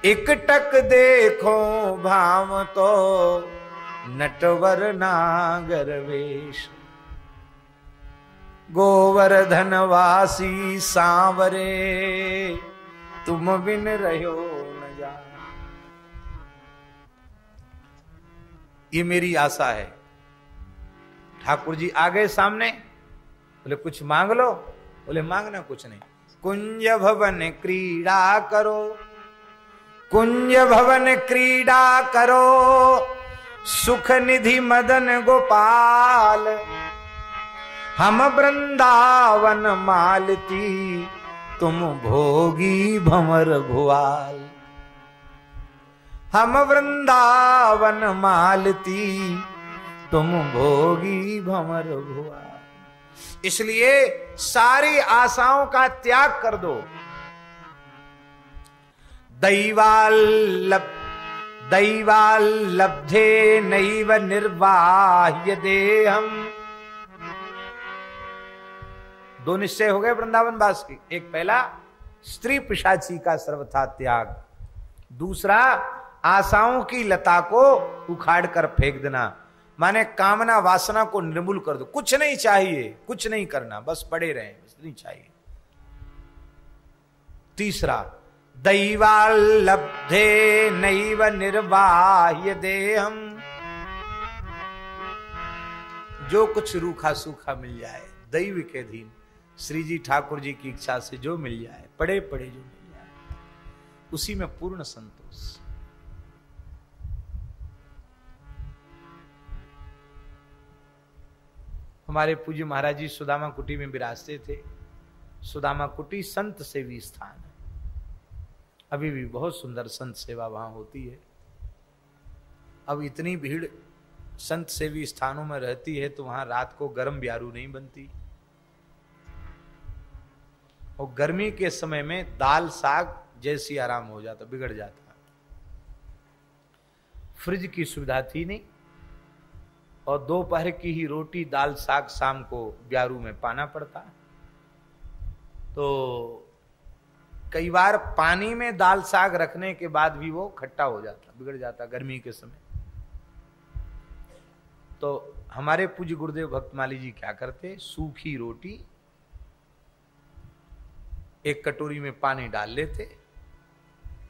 एकटक देखो भाव तो नटवर नागर वेश। गोवर्धनवासी सांवरे तुम बिन रहो न जा। ये मेरी आशा है। ठाकुर जी आ गए सामने, बोले कुछ मांग लो, बोले मांगना कुछ नहीं, कुंज भवन क्रीड़ा करो, कुंज भवन क्रीड़ा करो, सुख निधि मदन गोपाल, हम वृंदावन मालती, तुम भोगी भंवर भुआल। हम वृंदावन मालती, तुम भोगी भंवर भुआल। इसलिए सारी आशाओं का त्याग कर दो। दैवाल लब्धे नैव निर्वाह्य देहम। दो निश्चय हो गए वृंदावन वास की। एक पहला स्त्री पिशाची का सर्वथा त्याग, दूसरा आशाओं की लता को उखाड़ कर फेंक देना, माने कामना वासना को निर्मूल कर दो। कुछ नहीं चाहिए, कुछ नहीं करना, बस पड़े रहें, बस नहीं चाहिए। तीसरा दैवाल लब्धे नैव निर्वाह्य देहम। जो कुछ रूखा सूखा मिल जाए दैव के अधीन, श्री जी ठाकुर जी की इच्छा से जो मिल जाए, पड़े पड़े जो मिल जाए, उसी में पूर्ण संतोष। हमारे पूज्य महाराज जी सुदामा कुटी में विराजते थे। सुदामा कुटी संत सेवी स्थान है, अभी भी बहुत सुंदर संत सेवा वहां होती है। अब इतनी भीड़ संत सेवी स्थानों में रहती है तो वहां रात को गर्म ब्यारू नहीं बनती, और गर्मी के समय में दाल साग जैसी आराम हो जाता, बिगड़ जाता। फ्रिज की सुविधा थी नहीं, और दोपहर की ही रोटी दाल साग शाम को ब्यारू में पाना पड़ता। तो कई बार पानी में दाल साग रखने के बाद भी वो खट्टा हो जाता, बिगड़ जाता गर्मी के समय। तो हमारे पूज्य गुरुदेव भक्तमाली जी क्या करते, सूखी रोटी एक कटोरी में पानी डाल लेते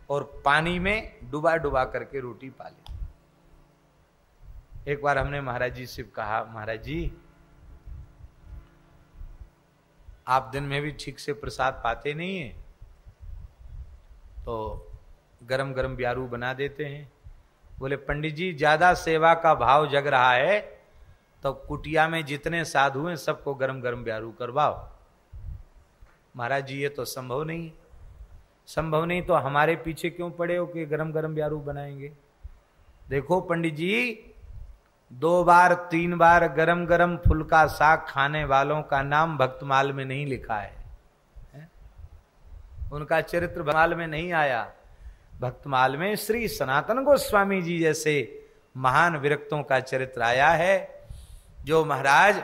और पानी में डुबा डुबा करके रोटी पा लेते। एक बार हमने महाराज जी से कहा, महाराज जी आप दिन में भी ठीक से प्रसाद पाते नहीं है, तो गरम गरम ब्यारू बना देते हैं। बोले पंडित जी ज्यादा सेवा का भाव जग रहा है तो कुटिया में जितने साधु हैं सबको गरम गरम ब्यारू करवाओ। महाराज जी ये तो संभव नहीं, संभव नहीं तो हमारे पीछे क्यों पड़े हो कि गरम गरम ब्यारू बनाएंगे। देखो पंडित जी 2 बार 3 बार गरम गरम फुल्का साग खाने वालों का नाम भक्तमाल में नहीं लिखा है? उनका चरित्र भक्तमाल में नहीं आया। भक्तमाल में श्री सनातन गोस्वामी जी जैसे महान विरक्तों का चरित्र आया है, जो महाराज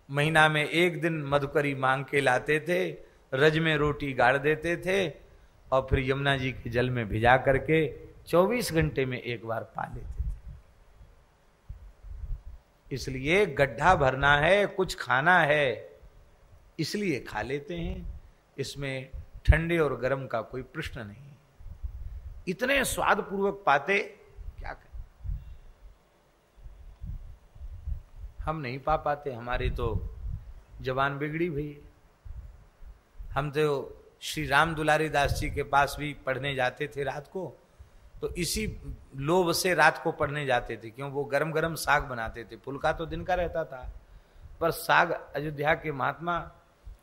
महीना में 1 दिन मधुकरी मांग के लाते थे, रज में रोटी गाड़ देते थे और फिर यमुना जी के जल में भिजा करके 24 घंटे में एक बार पा लेते थे। इसलिए गड्ढा भरना है, कुछ खाना है, इसलिए खा लेते हैं। इसमें ठंडे और गर्म का कोई प्रश्न नहीं। इतने स्वाद पूर्वक पाते, क्या करें, हम नहीं पा पाते। हमारी तो जबान बिगड़ी भई। हम तो श्री राम दुलारी दास जी के पास भी पढ़ने जाते थे रात को, तो इसी लोभ से रात को पढ़ने जाते थे, क्यों वो गरम गरम साग बनाते थे। फुल्का तो दिन का रहता था, पर साग अयोध्या के महात्मा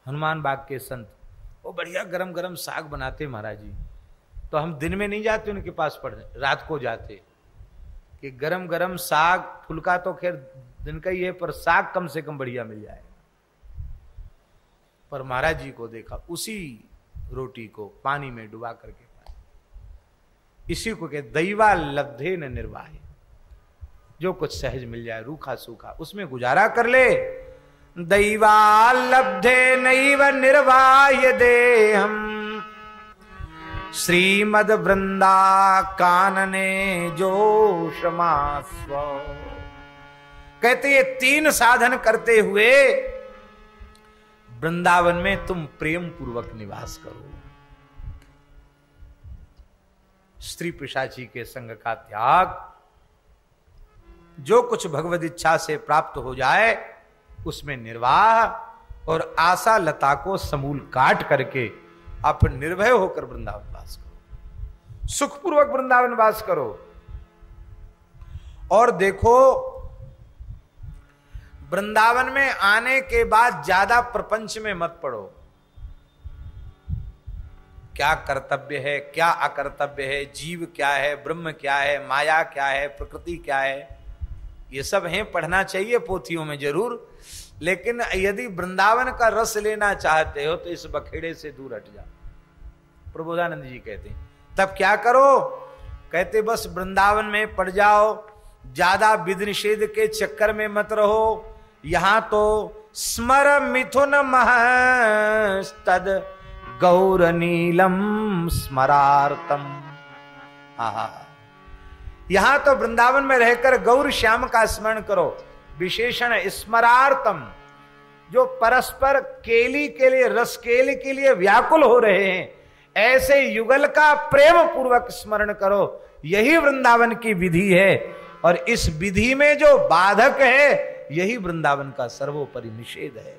हनुमान बाग के संत वो बढ़िया गरम गरम साग बनाते महाराज जी। तो हम दिन में नहीं जाते उनके पास पढ़ने, रात को जाते कि गरम गरम साग, फुल्का तो खैर दिन का ही है पर साग कम से कम बढ़िया मिल जाए। पर महाराज जी को देखा उसी रोटी को पानी में डुबा करके, इसी को के दैवा लब्धे न निर्वाहे, जो कुछ सहज मिल जाए रूखा सूखा उसमें गुजारा कर ले। दैवा लब्धे नैव निर्वाह्य देहम श्रीमद वृंदा कानने जोशमास्व। कहते ये 3 साधन करते हुए वृंदावन में तुम प्रेम पूर्वक निवास करो। स्त्री पिशाची के संग का त्याग, जो कुछ भगवद इच्छा से प्राप्त हो जाए उसमें निर्वाह, और आशा लता को समूल काट करके आप निर्भय होकर वृंदावन वास करो, सुखपूर्वक वृंदावन वास करो। और देखो वृंदावन में आने के बाद ज्यादा प्रपंच में मत पड़ो। क्या कर्तव्य है, क्या अकर्तव्य है, जीव क्या है, ब्रह्म क्या है, माया क्या है, प्रकृति क्या है, ये सब है, पढ़ना चाहिए पोथियों में जरूर। लेकिन यदि वृंदावन का रस लेना चाहते हो तो इस बखेड़े से दूर हट जाओ। प्रबोधानंद जी कहते हैं तब क्या करो, कहते बस वृंदावन में पड़ जाओ, ज्यादा विधि निषेध के चक्कर में मत रहो। यहां तो स्मर मिथुन महस्तद गौर नीलम स्मरार्तम। यहां तो वृंदावन में रहकर गौर श्याम का स्मरण करो। विशेषण स्मरार्तम, जो परस्पर केली के लिए, रस केली के लिए व्याकुल हो रहे हैं, ऐसे युगल का प्रेम पूर्वक स्मरण करो। यही वृंदावन की विधि है, और इस विधि में जो बाधक है यही वृंदावन का सर्वोपरि निषेध है।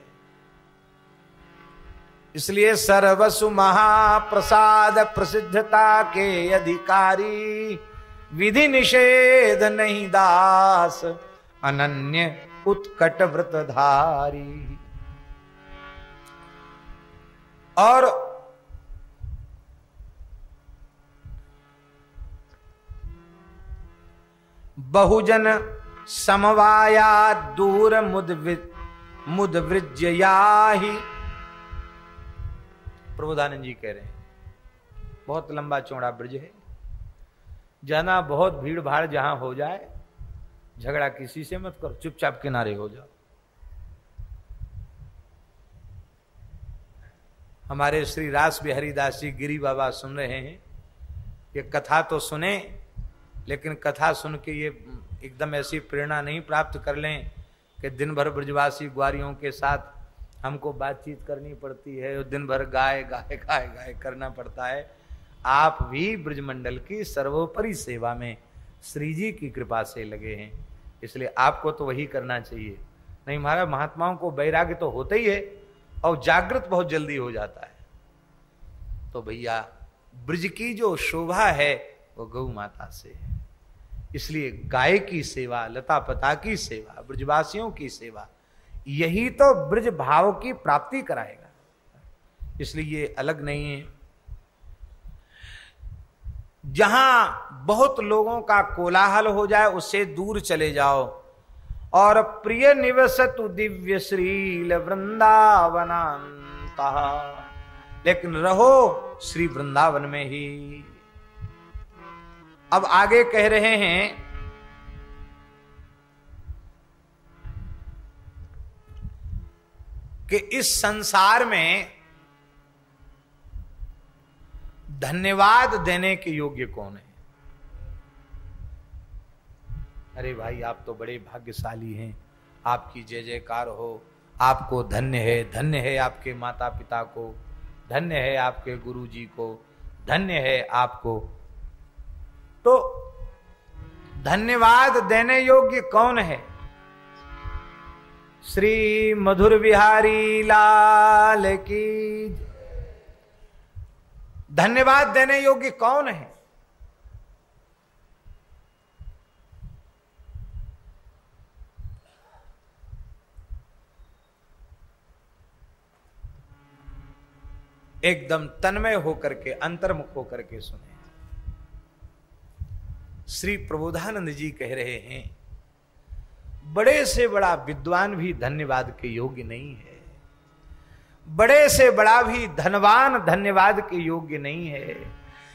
इसलिए सर्वसु महाप्रसाद प्रसिद्धता के अधिकारी, विधि निषेध नहीं दास, अनन्य उत्कट व्रतधारी। और बहुजन समवाया दूर मुदवृज्याहि। प्रबोधानंद जी कह रहे हैं बहुत लंबा चौड़ा ब्रज है, जाना बहुत भीड़ भाड़ जहां हो जाए, झगड़ा किसी से मत करो, चुपचाप किनारे हो जाओ। हमारे श्री रास बिहारी दास जी गिरी बाबा सुन रहे हैं, ये कथा तो सुने, लेकिन कथा सुन के ये एकदम ऐसी प्रेरणा नहीं प्राप्त कर लें कि दिन भर ब्रजवासी ग्वारियों के साथ हमको बातचीत करनी पड़ती है, दिन भर गाय गाय गाय गाय करना पड़ता है। आप भी ब्रजमंडल की सर्वोपरि सेवा में श्री जी की कृपा से लगे हैं, इसलिए आपको तो वही करना चाहिए। नहीं महाराज, महात्माओं को वैराग्य तो होता ही है और जागृत बहुत जल्दी हो जाता है। तो भैया ब्रज की जो शोभा है वो गौ माता से है, इसलिए गाय की सेवा, लता पता की सेवा, ब्रजवासियों की सेवा, यही तो ब्रज भाव की प्राप्ति कराएगा। इसलिए ये अलग नहीं है। जहां बहुत लोगों का कोलाहल हो जाए उससे दूर चले जाओ, और प्रिय निवसतु दिव्य श्रील वृंदावनांता, लेकिन रहो श्री वृंदावन में ही। अब आगे कह रहे हैं कि इस संसार में धन्यवाद देने के योग्य कौन है? अरे भाई आप तो बड़े भाग्यशाली हैं, आपकी जय जयकार हो, आपको धन्य है आपके माता पिता को, धन्य है आपके गुरु जी को, धन्य है आपको। तो धन्यवाद देने योग्य कौन है? श्री मधुर बिहारी लाल की। धन्यवाद देने योग्य कौन है? एकदम तन्मय होकर के, अंतर्मुख होकर के सुने। श्री प्रबोधानंद जी कह रहे हैं, बड़े से बड़ा विद्वान भी धन्यवाद के योग्य नहीं है, बड़े से बड़ा भी धनवान धन्यवाद के योग्य नहीं है।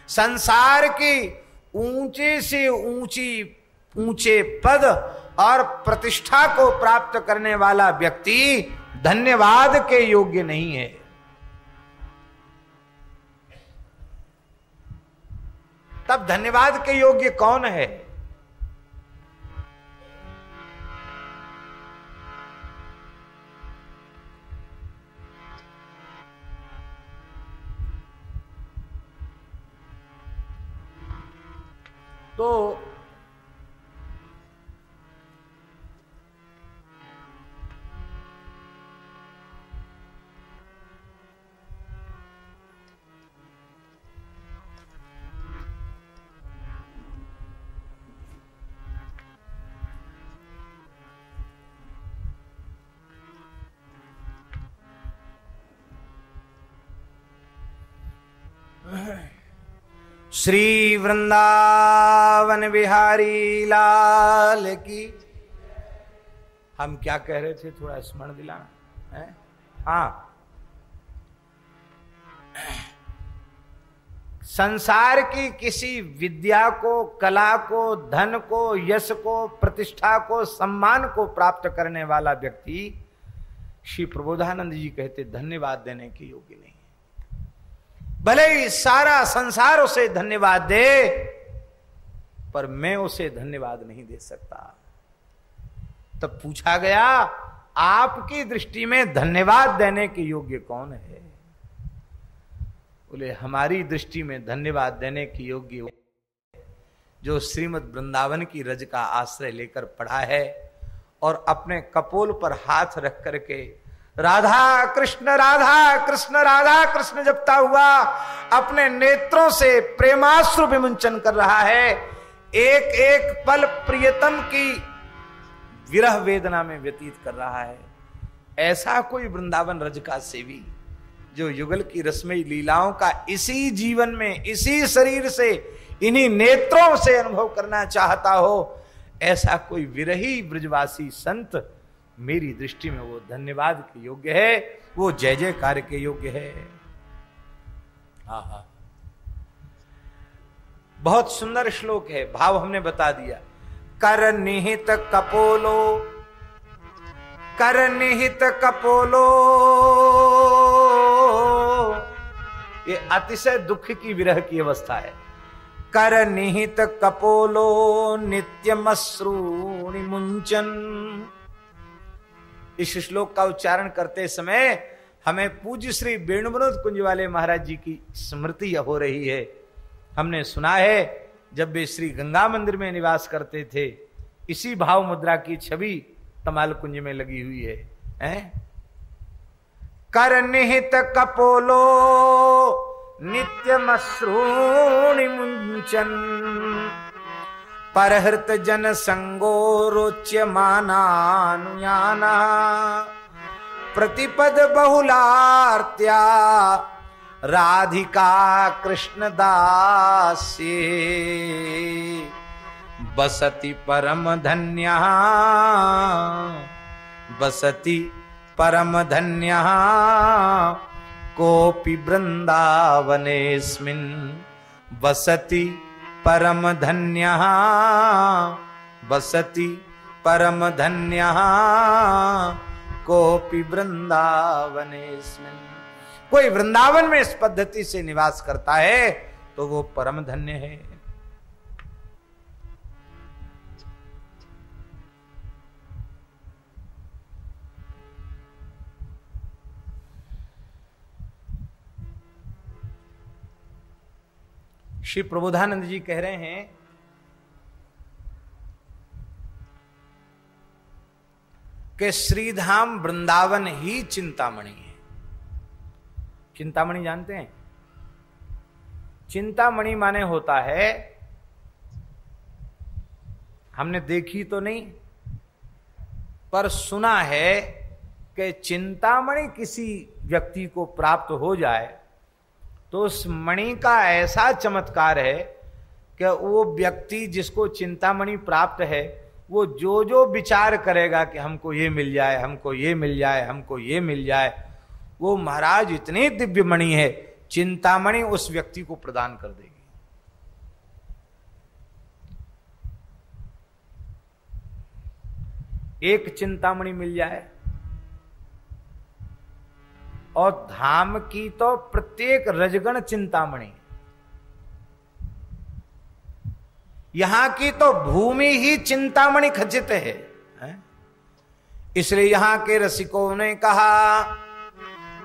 संसार की ऊंचे से ऊंचे पद और प्रतिष्ठा को प्राप्त करने वाला व्यक्ति धन्यवाद के योग्य नहीं है। तब धन्यवाद के योग्य कौन है? तो श्री वृंदावन बिहारी लाल की। हम क्या कह रहे थे, थोड़ा स्मरण दिलाना है? हाँ, संसार की किसी विद्या को, कला को, धन को, यश को, प्रतिष्ठा को, सम्मान को प्राप्त करने वाला व्यक्ति, श्री प्रबोधानंद जी कहते, धन्यवाद देने के योग्य नहीं। भले ही सारा संसार उसे धन्यवाद दे, पर मैं उसे धन्यवाद नहीं दे सकता। तब पूछा गया, आपकी दृष्टि में धन्यवाद देने के योग्य कौन है? बोले, हमारी दृष्टि में धन्यवाद देने के योग्य जो श्रीमद् वृंदावन की रज का आश्रय लेकर पढ़ा है और अपने कपोल पर हाथ रख करके राधा कृष्ण राधा कृष्ण जपता हुआ अपने नेत्रों से प्रेमाश्रु विमुंचन कर रहा है। एक एक पल प्रियतम की विरह वेदना में व्यतीत कर रहा है। ऐसा कोई वृंदावन रज का सेवी जो युगल की रसमयी लीलाओं का इसी जीवन में, इसी शरीर से, इन्हीं नेत्रों से अनुभव करना चाहता हो, ऐसा कोई विरही ब्रजवासी संत मेरी दृष्टि में वो धन्यवाद के योग्य है, वो जय जयकार के योग्य है। आहा, बहुत सुंदर श्लोक है, भाव हमने बता दिया। कर निहित कपोलो, कर निहित कपोलो, ये अतिशय दुख की विरह की अवस्था है। कर निहित कपोलो नित्यमश्रूणि मुंचन। इस श्लोक का उच्चारण करते समय हमें पूज्य श्री वेणु विनोद कुंज वाले महाराज जी की स्मृति हो रही है। हमने सुना है जब वे श्री गंगा मंदिर में निवास करते थे, इसी भाव मुद्रा की छवि तमाल कुंज में लगी हुई है? कर निहित कपोलो नित्यमश्रूणि मुंचन, परहृत जन संगो रोच्य मानानुयाना, प्रतिपद बहुलार्त्या राधिका कृष्ण दास्ये, बसति परम धन्यः, बसति परम धन्यः, कोपि वृंदावनेस्मिन्, बसति परम धन्यः, बसति परम धन्यः, कोपि वृंदावनेस्मिन्। कोई वृंदावन में इस पद्धति से निवास करता है तो वो परम धन्य है। श्री प्रबोधानंद जी कह रहे हैं कि श्रीधाम वृंदावन ही चिंतामणि है। चिंतामणि जानते हैं? चिंतामणि माने होता है, हमने देखी तो नहीं पर सुना है कि चिंतामणि किसी व्यक्ति को प्राप्त हो जाए तो उस मणि का ऐसा चमत्कार है कि वो व्यक्ति जिसको चिंतामणि प्राप्त है वो जो जो विचार करेगा कि हमको ये मिल जाए, हमको ये मिल जाए, हमको ये मिल जाए, वो महाराज इतनी दिव्य मणि है, चिंतामणि उस व्यक्ति को प्रदान कर देगी। एक चिंतामणि मिल जाए और धाम की तो प्रत्येक रजगण चिंतामणि, यहां की तो भूमि ही चिंतामणि खचित है। इसलिए यहां के रसिकों ने कहा,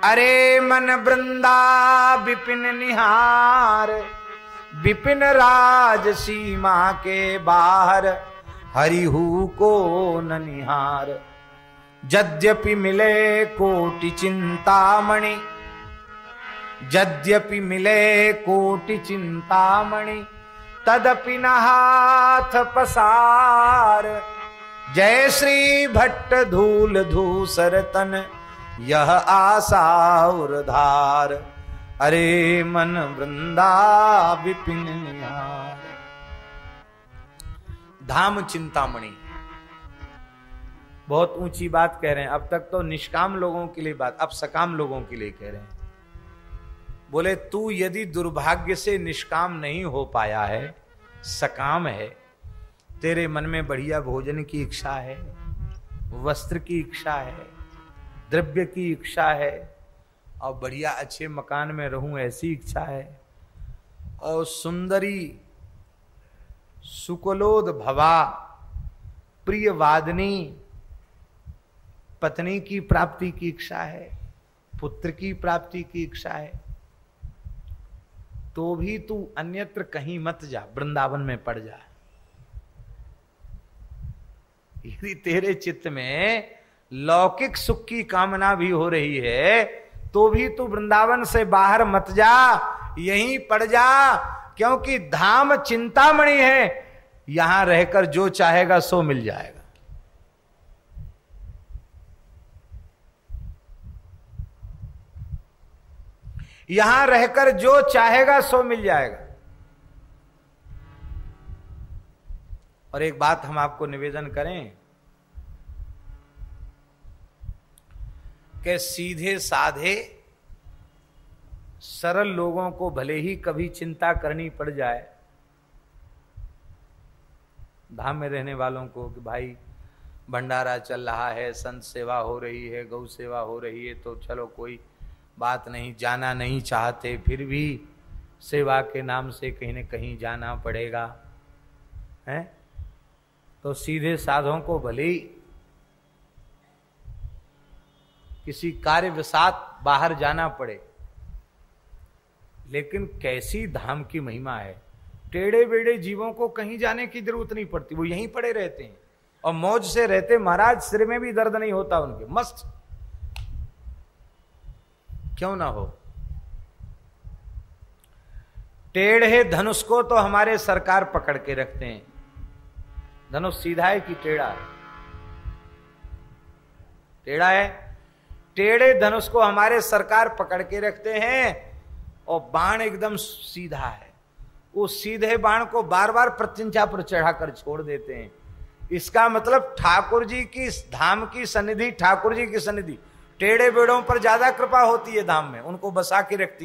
अरे मन वृंदा विपिन निहार, विपिन राज सीमा के बाहर, हरिहु को न निहार। यद्यपि मिले कोटि चिंतामणि, यद्यपि मिले कोटि चिंतामणि, तदपि न हाथ पसार। जय श्री भट्ट धूल धूसर तन, यह आशा उर्धार। अरे मन वृंदा विपिन निहार। धाम चिंतामणि, बहुत ऊंची बात कह रहे हैं। अब तक तो निष्काम लोगों के लिए बात, अब सकाम लोगों के लिए कह रहे हैं। बोले तू यदि दुर्भाग्य से निष्काम नहीं हो पाया है, सकाम है, तेरे मन में बढ़िया भोजन की इच्छा है, वस्त्र की इच्छा है, द्रव्य की इच्छा है, और बढ़िया अच्छे मकान में रहूं ऐसी इच्छा है, और सुंदरी सुकलोद भवा प्रिय वादनी पत्नी की प्राप्ति की इच्छा है, पुत्र की प्राप्ति की इच्छा है, तो भी तू अन्यत्र कहीं मत जा, वृंदावन में पड़ जा। यदि तेरे चित्त में लौकिक सुख की कामना भी हो रही है तो भी तू वृंदावन से बाहर मत जा, यहीं पड़ जा, क्योंकि धाम चिंतामणि है, यहां रहकर जो चाहेगा सो मिल जाएगा। यहां रहकर जो चाहेगा सो मिल जाएगा। और एक बात हम आपको निवेदन करें कि सीधे साधे सरल लोगों को भले ही कभी चिंता करनी पड़ जाए, धाम में रहने वालों को, कि भाई भंडारा चल रहा है, संत सेवा हो रही है, गौ सेवा हो रही है, तो चलो कोई बात नहीं, जाना नहीं चाहते फिर भी सेवा के नाम से कहीं न कहीं जाना पड़ेगा, है? तो सीधे साधों को भले ही किसी कार्य वसात बाहर जाना पड़े, लेकिन कैसी धाम की महिमा है। टेढ़े बेड़े जीवों को कहीं जाने की जरूरत नहीं पड़ती, वो यहीं पड़े रहते हैं और मौज से रहते। महाराज सिर में भी दर्द नहीं होता उनके, मस्त क्यों ना हो। टेढ़े धनुष को तो हमारे सरकार पकड़ के रखते हैं। धनुष सीधा है कि टेढ़ा है? टेढ़ा है। टेढ़े धनुष को हमारे सरकार पकड़ के रखते हैं और बाण एकदम सीधा है। उस सीधे बाण को बार बार प्रत्यंचा पर चढ़ाकर छोड़ देते हैं। इसका मतलब ठाकुर जी की धाम की सन्निधि, ठाकुर जी की सन्निधि, टेढ़े बेड़ों पर ज्यादा कृपा होती है धाम में, उनको बसा के रखती है।